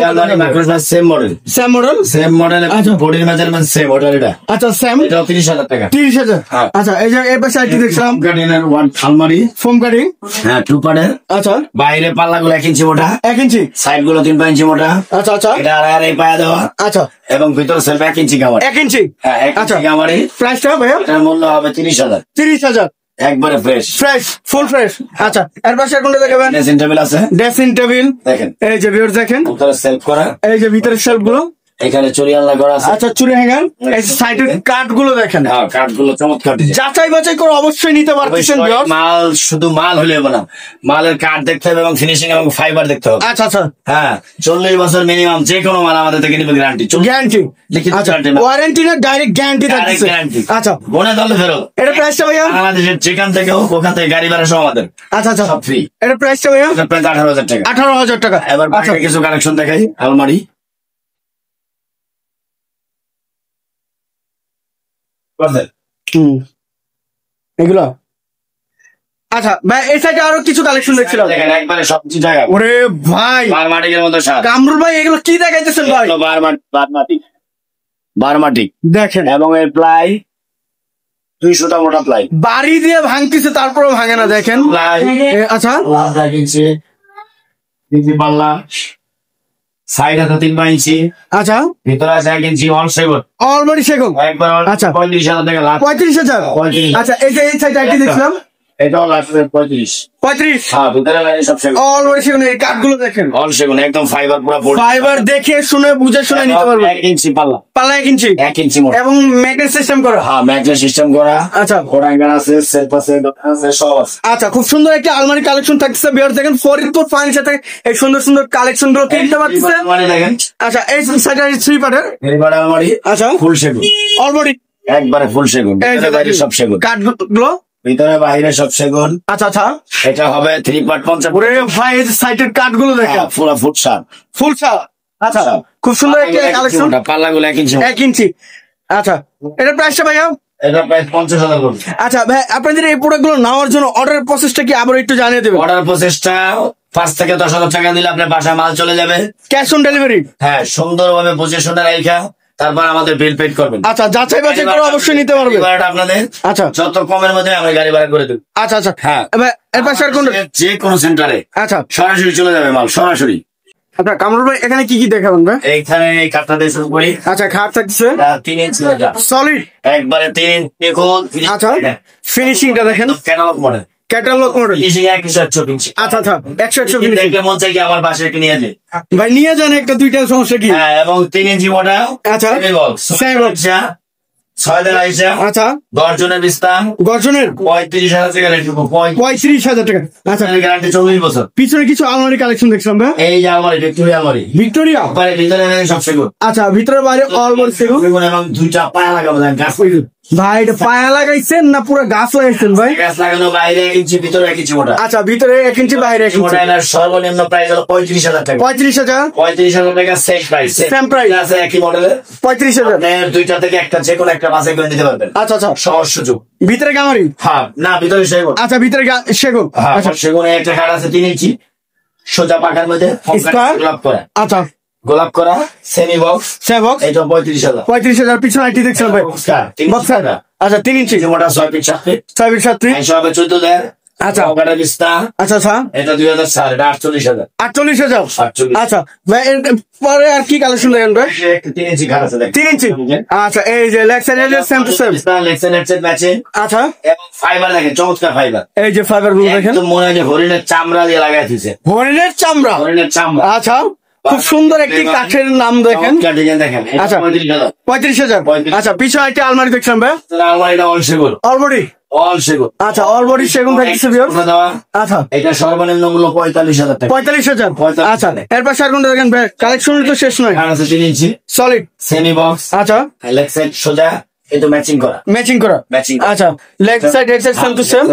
same model, same model, same model, বডির মেজারমেন্ট সেম মডেল। এটা আচ্ছা সেম, এটা 30,000 টাকা। 30,000। আচ্ছা এই যে এর পাশে আইটি দেখলাম গার্ডেনের ওয়ান আলমারি, ফোম কাটিং, হ্যাঁ 2 পার্টের। আচ্ছা বাইরে পাল্লাগুলো 1 ইঞ্চি মোটা, 1 ইঞ্চি, সাইড গুলো 3 ইঞ্চি মোটা। আচ্ছা আচ্ছা এটা আর এই পায়া দেওয়া, আচ্ছা এবং ভিতরে সেলফ 1 ইঞ্চি গামারি, 1 ইঞ্চি। হ্যাঁ 1 আচ্ছা ইঞ্চি গামারি। প্রাইসটা ভাইয়া এটার মূল্য হবে 30,000, 30,000, একবারে ফ্রেশ, ফ্রেশ, ফুল ফ্রেশ। আচ্ছা এর পাশে কোনটা দেখাবেন? ড্রেসিং টেবিল আছে, ড্রেসিং টেবিল, দেখেন এই যে ভিউয়ার দেখেন, ভিতরে সেলফ করা, এই যে ভিতরের শেলফ গুলো, এখানে চুরি আলনা করা আছে। আচ্ছা চুরি হ্যাঙ্গার, এই সাইডের কাঠ গুলো দেখেন, হ্যাঁ কাঠগুলো চমৎকার ডিজাইন। যাচাই বাছাই করে অবশ্যই নিতে পারতেছেন ভিউয়ার। মাল শুধু মাল হলে হবে না, মালের কাঠ দেখতে হবে এবং ফিনিশিং এবং ফাইবার দেখতে হবে। আচ্ছা আচ্ছা হ্যাঁ 40 বছর মিনিমাম যে কোনো মাল আমাদের থেকে নিবে, গ্যারান্টি, গ্যারান্টি, লিখিত আচ্ছা guarantee না। ওয়ারেন্টি না, ডাইরেক্ট গ্যারান্টি থাকছে। গ্যারান্টি, আচ্ছা বনে দলে ফেরত। এটা প্রাইসটা ভাইয়া? বাংলাদেশের যেখান থেকে হোক ওখান থেকে গাড়ি ভাড়া সহ আমাদের আচ্ছা আচ্ছা সব ফ্রি। এটা প্রাইসটা ভাইয়া? এটা প্রায় 18,000 টাকা। 18,000 টাকা। এবার আচ্ছা বাইরে কিছু কালেকশন দেখাই, আলমারি এগুলো। আচ্ছা ভাই এই সাইডে আরো কিছু কালেকশন দেখছিলাম, দেখেন একবারে সবজি জায়গা, ওরে ভাই বারমাটিকের মতো স্বাদ। কামরুল ভাই এগুলো কি দেখাইতেছেন ভাই? এগুলো বারমাটিক দেখেন এবং এর প্লাই 200টা মোটা প্লাই, বাড়ি দিয়ে ভাঙতেছে তারপরেও ভাঙে না, দেখেন। প্লাই আচ্ছা 1 ইঞ্চি, তিনটি পাল্লা, সাইড আছে 3 ইঞ্চি, আচ্ছা ভিতরে আছে 1 ইঞ্চি, অল সেগুন, অলরেডি সেগুন, একবার আচ্ছা 35,000 টাকা লাভ। 35,000। 35,000। আচ্ছা এই যে এই সাইডে আইটি দেখছিলাম এটাও লাগবে 35। 35, হ্যাঁ ভিতরে বাইরে সব সেগুন, অলরেডি সেগুন। এই কাঠগুলো দেখেন, অল সেগুন, একদম ফাইবার পুরো বোর্ড, ফাইবার দেখে শুনে বুঝে শুনে নিতে পারবেন। 1 ইঞ্চি পাল্লা, পাল্লা 1 ইঞ্চি, 1 ইঞ্চি মোটা, এবং ম্যাগনেট সিস্টেম করা। হ্যাঁ ম্যাগনেট সিস্টেম করা। আচ্ছা ঘোড়াঙ্গান আছে, সেলফ আছে, দোকান আছে, সব আছে। আচ্ছা খুব সুন্দর একটা আলমারি কালেকশন থাকছে বিয়ার, দেখেন ফরিদপুর ফার্নিচার থেকে এই সুন্দর সুন্দর কালেকশন গুলো কিনতে পারতেছে। মানে দেখেন আচ্ছা এই সাইডে 3 পার্টের, এবারে আলমারি, আচ্ছা ফুল সেগুন, অলরেডি একবারে ফুল সেগুন, ভিতরে বাইরে সব সেগুন, কাঠগুলো, ভিতরে বাইরে সব সেগুন। আচ্ছা আচ্ছা এটা হবে 3 পার্ট 50। ওরে ভাই এই সাইডের কাঠগুলো দেখেন, পুরো ফুট সার, ফুল ছা। আচ্ছা খুব সুন্দর একটা কালেকশন, পাল্লাগুলো 1 ইঞ্চি, 1 ইঞ্চি। আচ্ছা এটা প্রাইসটা ভাইয়া? এটা প্রায় 50,000 করে। আচ্ছা ভাই আপনাদের এই প্রোডাক্ট গুলো নেওয়ার জন্য অর্ডারের প্রসেসটা কি আবার একটু জানিয়ে দেবেন? অর্ডার প্রসেসটা 5 থেকে 10,000 টাকা দিলে আপনার বাসায় মাল চলে যাবে, ক্যাশ অন ডেলিভারি। হ্যাঁ সুন্দরভাবে বুঝে শুনে রাখা, তারপর আমাদের বিল পেড করবেন। আচ্ছা যাচাই বাছাই করে অবশ্যই নিতে পারবেন। গাড়ি ভাড়াটা আপনাদের আচ্ছা যত কমের মধ্যে আমরা গাড়ি ভাড়া করে দেব। আচ্ছা আচ্ছা হ্যাঁ এবার এর পাশে আর কোন? যে কোনো সেন্টারে আচ্ছা সরাসরি চলে যাবে মাল, সরাসরি। আচ্ছা কামরুল ভাই এখানে কি কি দেখাবেন ভাই? এইখানে এই কাঠটা দিয়ে শুরু করি। আচ্ছা খাট থাকছে 3 ইঞ্চি, সলিড, একবারে 3 ইঞ্চি দেখুন। আচ্ছা ফিনিশিংটা দেখেন, catalogue model, catalogue model. Finishing 124 ইঞ্চি। আচ্ছা আচ্ছা 100 ফিনিশিং। দেখলে মন চাই কি আমার পাশে একটু নিয়ে যাই, ভাই নিয়ে যান একটা, দুইটা সমস্যা কি? হ্যাঁ এবং 3 ইঞ্চি মোটা, আচ্ছা সেমি বক্স, সেমি বক্স। 6 দিন আইসা, আচ্ছা গর্জনের বিস্তার, গর্জনের 35,000 টাকা রেট, 35,000 টাকা। আচ্ছা গ্যারান্টি 40 বছর। পিছনে কিছু আলমারি কালেকশন দেখছিলাম ভাই, এই যে আলমারি, ভিক্টোরিয়া আলমারি, ভিক্টোরিয়া। পরে ভিতরে সব সেগুন, আচ্ছা ভিতরে বাইরে অলমোস্ট সেগুন, এবং 2টা পায়া লাগাবো, গাছ ভাই এটা পায়া লাগাইছেন না পুরো গাছ লাগাইছেন ভাই? গাছ লাগানো, বাইরে 1 ইঞ্চি, ভিতরে 1 ইঞ্চি মোটা। আচ্ছা ভিতরে 1 ইঞ্চি বাইরে 1 ইঞ্চি। মোটা এনার সর্বনিম্ন প্রাইস হলো 35,000 টাকা। 35,000, 35,000 টাকা সেম প্রাইস, Same price। আছে একই মডেলের। 35,000। আপনার 2টা থেকে একটা যে কোনো একটা বাছাই করে নিতে পারবেন, আচ্ছা আচ্ছা সহজ সুযোগ। ভিতরে গামারি, হ্যাঁ না ভিতরে সেগুন, আচ্ছা ভিতরে সেগুন। হ্যাঁ আচ্ছা সেগুনে একটা কাঠ আছে 3 ইঞ্চি, সোজা পাখার মধ্যে Square? গোলাপ করা, আচ্ছা গোলাপ করা, সেমি বক্স, সেবক্স এটা 35,000। 35,000। পিছনে আইটি দেখছিলাম ভাই, বক্স। আচ্ছা 3 ইঞ্চি, মোটা 6 ফিট 7 ফিট, 6 ফিট 7 ফিট। 14,000। আচ্ছা ওখানে বিস্তার, আচ্ছা আচ্ছা এটা 2004, এটা 48,000। 48,000। 48। আচ্ছা ভাই এর পরে আর কি কালেকশন দেখেন ভাই? 3 ইঞ্চি ঘাট আছে, 3 ইঞ্চি। আচ্ছা এই যে leg side same to same. লেক্সেনের সেট ম্যাচিং, আচ্ছা এবং ফাইবার দেখেন, চমৎকার ফাইবার, এই যে ফাইবার গুলো দেখেন, একদম মনে হয় যে হরিণের চামড়া দিয়ে লাগাই দিয়েছে, হরিণের চামড়া। হরিণের চামড়া। আচ্ছা খুব সুন্দর একটি কাঠের নাম দেখেন। চমৎকার ডিজাইন দেখেন, এটা আচ্ছা। 35,000। 35,000। 35,000। আচ্ছা পিছনে একটা আলমারি দেখছিলাম ভাই, আলমারিটা অল সেগুন, অলরেডি। অল সেগুন। আচ্ছা অলরেডি সেগুন থাকছে ভিউয়ার। দেওয়া, আচ্ছা এটা সর্বনিম্ন মূল্য 45,000 টাকা। 45,000। 45,000। আচ্ছা এর পাশে আর কোনটা দেখেন ভাই? কালেকশন তো শেষ নয়, আর আছে 3 ইঞ্চি, সলিড। সেমি বক্স, আচ্ছা লেগ সাইড সোজা, এটা ম্যাচিং করা ম্যাচিং আচ্ছা leg side head side same to same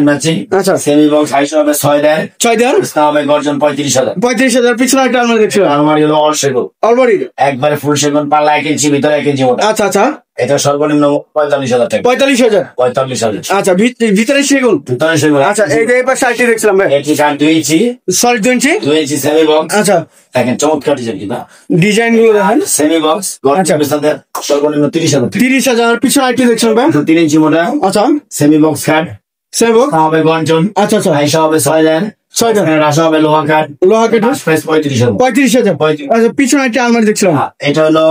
matching. আচ্ছা সেমি বক্স 250 হবে 6 দেন 6 দেন হবে গর্জন 35,000 35,000 পিছনে একটা আলমারি দেখছি আলমারি হলো অল সেগুন অলরেডি একবারে ফুল সেগুন পাল্লা 1 ইঞ্চি ভিতরে 1 ইঞ্চি মোটা। আচ্ছা আচ্ছা এটা সর্বনিম্ন 45,000 টাকা 45,000 45,000 আচ্ছা ভিতরে সেগুন ভিতরে সেগুন। আচ্ছা এই যে এবার সাইডে দেখছিলাম ভাই এটি কাট 2 ইঞ্চি সলিড 2 ইঞ্চি সেমি বক্স। আচ্ছা দেখেন চমৎকার ডিজাইন কিনা ডিজাইন গুলো দেখেন সেমি বক্স আচ্ছা। গর্জন সর্বনিম্ন 30,000 30,000 পিছনে আইটি দেখছিলাম ভাই 3 ইঞ্চি মোটা আচ্ছা সেমি বক্স কাট সেবো হবে গর্জন আচ্ছা আচ্ছা 250 হবে 6 দেন 6 দেন রাশা হবে লোহা কাট লোহা কাঠ প্রাইস 35,000 35,000 আচ্ছা পিছনে একটা আলমারি দেখছিলাম এটা হলো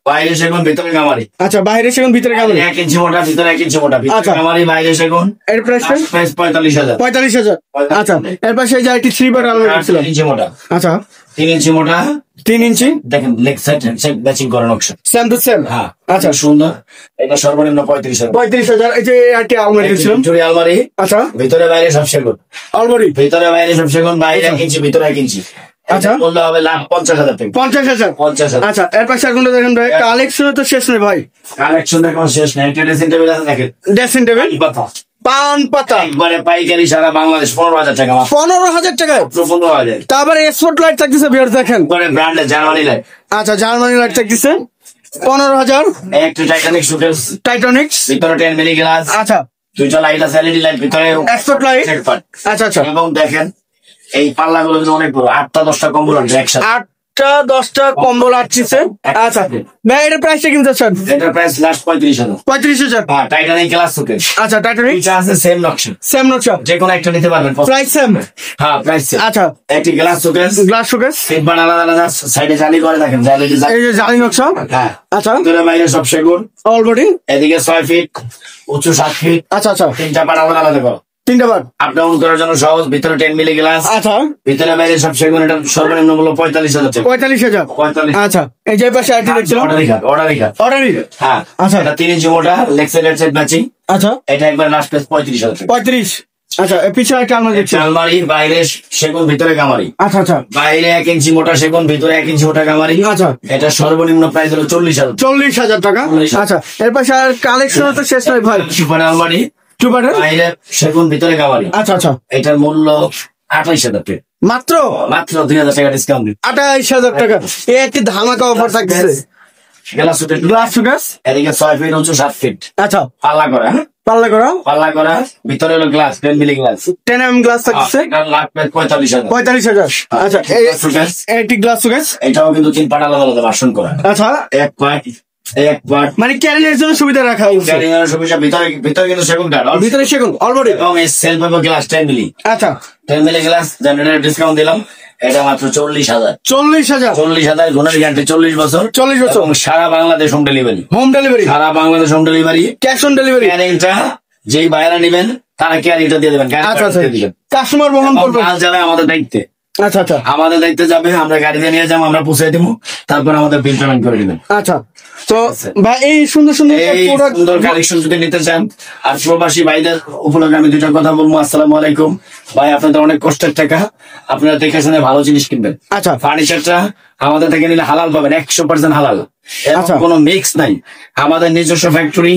বাইরে সেগুন ভিতরে গামারি। আচ্ছা বাইরে সেগুন ভিতরে কেমন 1 ইঞ্চি মোটা ভিতরে 1 ইঞ্চি মোটা ভিতরে আচ্ছা। গামারি বাইরে সেগুন এর প্রাইস প্রাইস 45,000 45,000 আচ্ছা এর পাশে এই যে আইটি 3 বার আলমারি দেখছিলাম 3 ইঞ্চি মোটা আচ্ছা 3 ইঞ্চি মোটা 3 ইঞ্চি দেখেন leg side hand side matching করা নকশা সেম টু সেম হ্যাঁ আচ্ছা সুন্দর। এটা সর্বনিম্ন 35,000 35,000 এই যে আইটি আলমারি দেখছিলাম চুরি আলমারি আচ্ছা ভিতরে বাইরে সব সেগুন আলমারি ভিতরে বাইরে সব সেগুন বাইরে 1 ইঞ্চি ভিতরে 1 ইঞ্চি। আচ্ছা। মূল্য হবে 50,000 টাকা 50,000 50,000 আচ্ছা এর পাশে আর কোনটা দেখেন ভাই কালেকশন তো শেষ নেই ভাই কালেকশন দেখুন শেষ নেই। একটা ড্রেসিং টেবিল আছে দেখেন ড্রেসিং টেবিল পান পাতা একবারে পাইকারি সারা বাংলাদেশ 15,000 টাকা মাত্র 15,000 টাকা 15,000 তারপরে স্পট লাইট থাকতেছে ভিউয়ার দেখেন করে ব্র্যান্ডে জার্মানি লাইট আচ্ছা জার্মানি লাইট থাকতেছে 15,000 একটা টাইটানিক শুটেস টাইটানিক্স ভিতরে 10 মিলি গ্লাস আচ্ছা দুইটা লাইট আছে এলইডি লাইট ভিতরে স্পট লাইট আচ্ছা আচ্ছা এবং দেখেন এই পাল্লাগুলো কিন্তু অনেক বড় 8টা 10টা কম্বল আছে একসাথে 8টা 10টা কম্বল আসছে আচ্ছা ভাই এর প্রাইসটা কিনতে চাচ্ছেন এটার প্রাইস লাস্ট 35,000 35,000 হ্যাঁ টাইটানিক গ্লাস শুটেস আচ্ছা টাইটানিক দুইটা আছে সেম নকশা সেম নকশা যে কোনো একটা নিতে পারবেন প্রাইস সেম হ্যাঁ প্রাইস আচ্ছা একটি গ্লাস শুটেস গ্লাস শোকেস সিট বান আলাদা আলাদা সাইডে জালি করে দেখেন জালি ডিজাইন এই যে জালি নকশা হ্যাঁ আচ্ছা ভিতরে বাইরে সব সেগুন অলরেডি এদিকে 6 ফিট উঁচু 7 ফিট আচ্ছা আচ্ছা তিনটা পাট আলাদা আলাদা করো 3টা বার আপ ডাউন করার জন্য সহজ ভিতরে 10 মিলি গ্লাস আচ্ছা ভিতরে বাইরে সব সেগুন এটা সর্বনিম্ন মূল্য 45,000 টাকা 45,000 45 আচ্ছা এই যে পাশে আইটি দেখছিলাম অর্ডার রেখা অর্ডারি হ্যাঁ আচ্ছা। এটা 3 ইঞ্চি মোটা leg side head side matching আচ্ছা এটা একবার লাস্ট প্রাইস 35,000 টাকা 35 আচ্ছা এর পিছনে একটা আলমারি দেখছি আলমারি বাইরে সেগুন ভিতরে গামারি আচ্ছা আচ্ছা বাইরে 1 ইঞ্চি মোটা সেগুন ভিতরে 1 ইঞ্চি মোটা গামারি আচ্ছা এটা সর্বনিম্ন প্রাইস হলো 40,000 40,000 টাকা 40,000 আচ্ছা এর পাশে আর কালেকশন তো শেষ নয় ভাই সুপার আলমারি টু বাটার বাইরে সেগুন ভিতরে গামারি আচ্ছা আচ্ছা এটার মূল্য 28,000 টাকা মাত্র মাত্র 2,000 টাকা ডিসকাউন্ট দিন 28,000 টাকা এই একটি ধামাকা অফার থাকতেছে গ্লাস শুটের গ্লাস শোকেস এদিকে 6 ফিট উঁচু 7 ফিট আচ্ছা পাল্লা করা হ্যাঁ পাল্লা করা পাল্লা করা ভিতরে হলো glass 10 milli glass 10 mm glass থাকতেছে এটা লাখ 45,000 45,000 আচ্ছা এই একটি গ্লাস শোকেস এটাও কিন্তু 3 পাট আলাদা আলাদা বাসন করা আচ্ছা এক পাট মানে ক্যারিয়ারের জন্য সুবিধা রাখা হয়েছে ক্যারিয়ার সুবিধা ভিতরে কিন্তু সেগুন কাঠ ভিতরে সেগুন অলরেডি এবং এই সেলফ এবং গ্লাস 10 মিলি আচ্ছা 10 মিলি গ্লাস জেনারেটর ডিসকাউন্ট দিলাম এটা মাত্র 40,000 40,000 গুণের গ্যারান্টি 40 বছর 40 বছর এবং সারা Bangladesh home delivery home delivery সারা Bangladesh home delivery cash on delivery ক্যারিংটা যেই বাইরে নেবেন তারা ক্যারিংটা দিয়ে দেবেন আচ্ছা আচ্ছা কাস্টমার বহন করবে মাল যাবে আমাদের দায়িত্বে আচ্ছা আচ্ছা আমাদের দায়িত্বে যাবে আমরা গাড়িতে নিয়ে যাবো আমরা পৌঁছে দেবো তারপর আমাদের বিল পেমেন্ট করে দিবেন আচ্ছা তো ভাই এই সুন্দর সুন্দর এই প্রোডাক্ট সুন্দর কালেকশন যদি নিতে চান আর প্রবাসী ভাইদের উপলক্ষে আমি দুইটা কথা বলবো। আসসালামু আলাইকুম ভাই, আপনাদের অনেক কষ্টের টাকা, আপনারা দেখে শুনে ভালো জিনিস কিনবেন। আচ্ছা ফার্নিচারটা আমাদের থেকে নিলে হালাল পাবেন, 100% হালাল, আচ্ছা। কোনো মিক্স নাই। আমাদের নিজস্ব ফ্যাক্টরি,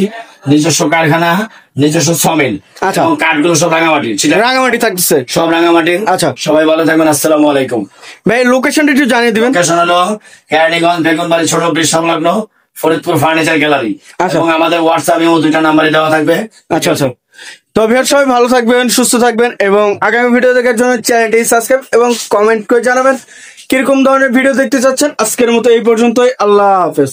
নিজস্ব কারখানা, নিজস্ব সমিল, আচ্ছা। এবং কাঠগুলো সব রাঙামাটি, রাঙামাটি থাকতেছে সব রাঙামাটি। আচ্ছা, সবাই ভালো থাকবেন, আসসালামু আলাইকুম। ভাই লোকেশনটা একটু জানিয়ে দিবেন। লোকেশন হলো কেরানীগঞ্জ বেগুনবাড়ি ছোট ব্রিজ সংলগ্ন ফরিদপুর ফার্নিচার গ্যালারি, এবং আমাদের হোয়াটসঅ্যাপ এবং দুইটা নাম্বারে দেওয়া থাকবে। আচ্ছা আচ্ছা, তো ভিউয়ার সবাই ভালো থাকবেন, সুস্থ থাকবেন, এবং আগামী ভিডিও দেখার জন্য চ্যানেলটি সাবস্ক্রাইব এবং কমেন্ট করে জানাবেন কিরকম ধরনের ভিডিও দেখতে চাচ্ছেন। আজকের মতো এই পর্যন্তই, আল্লাহ হাফেজ।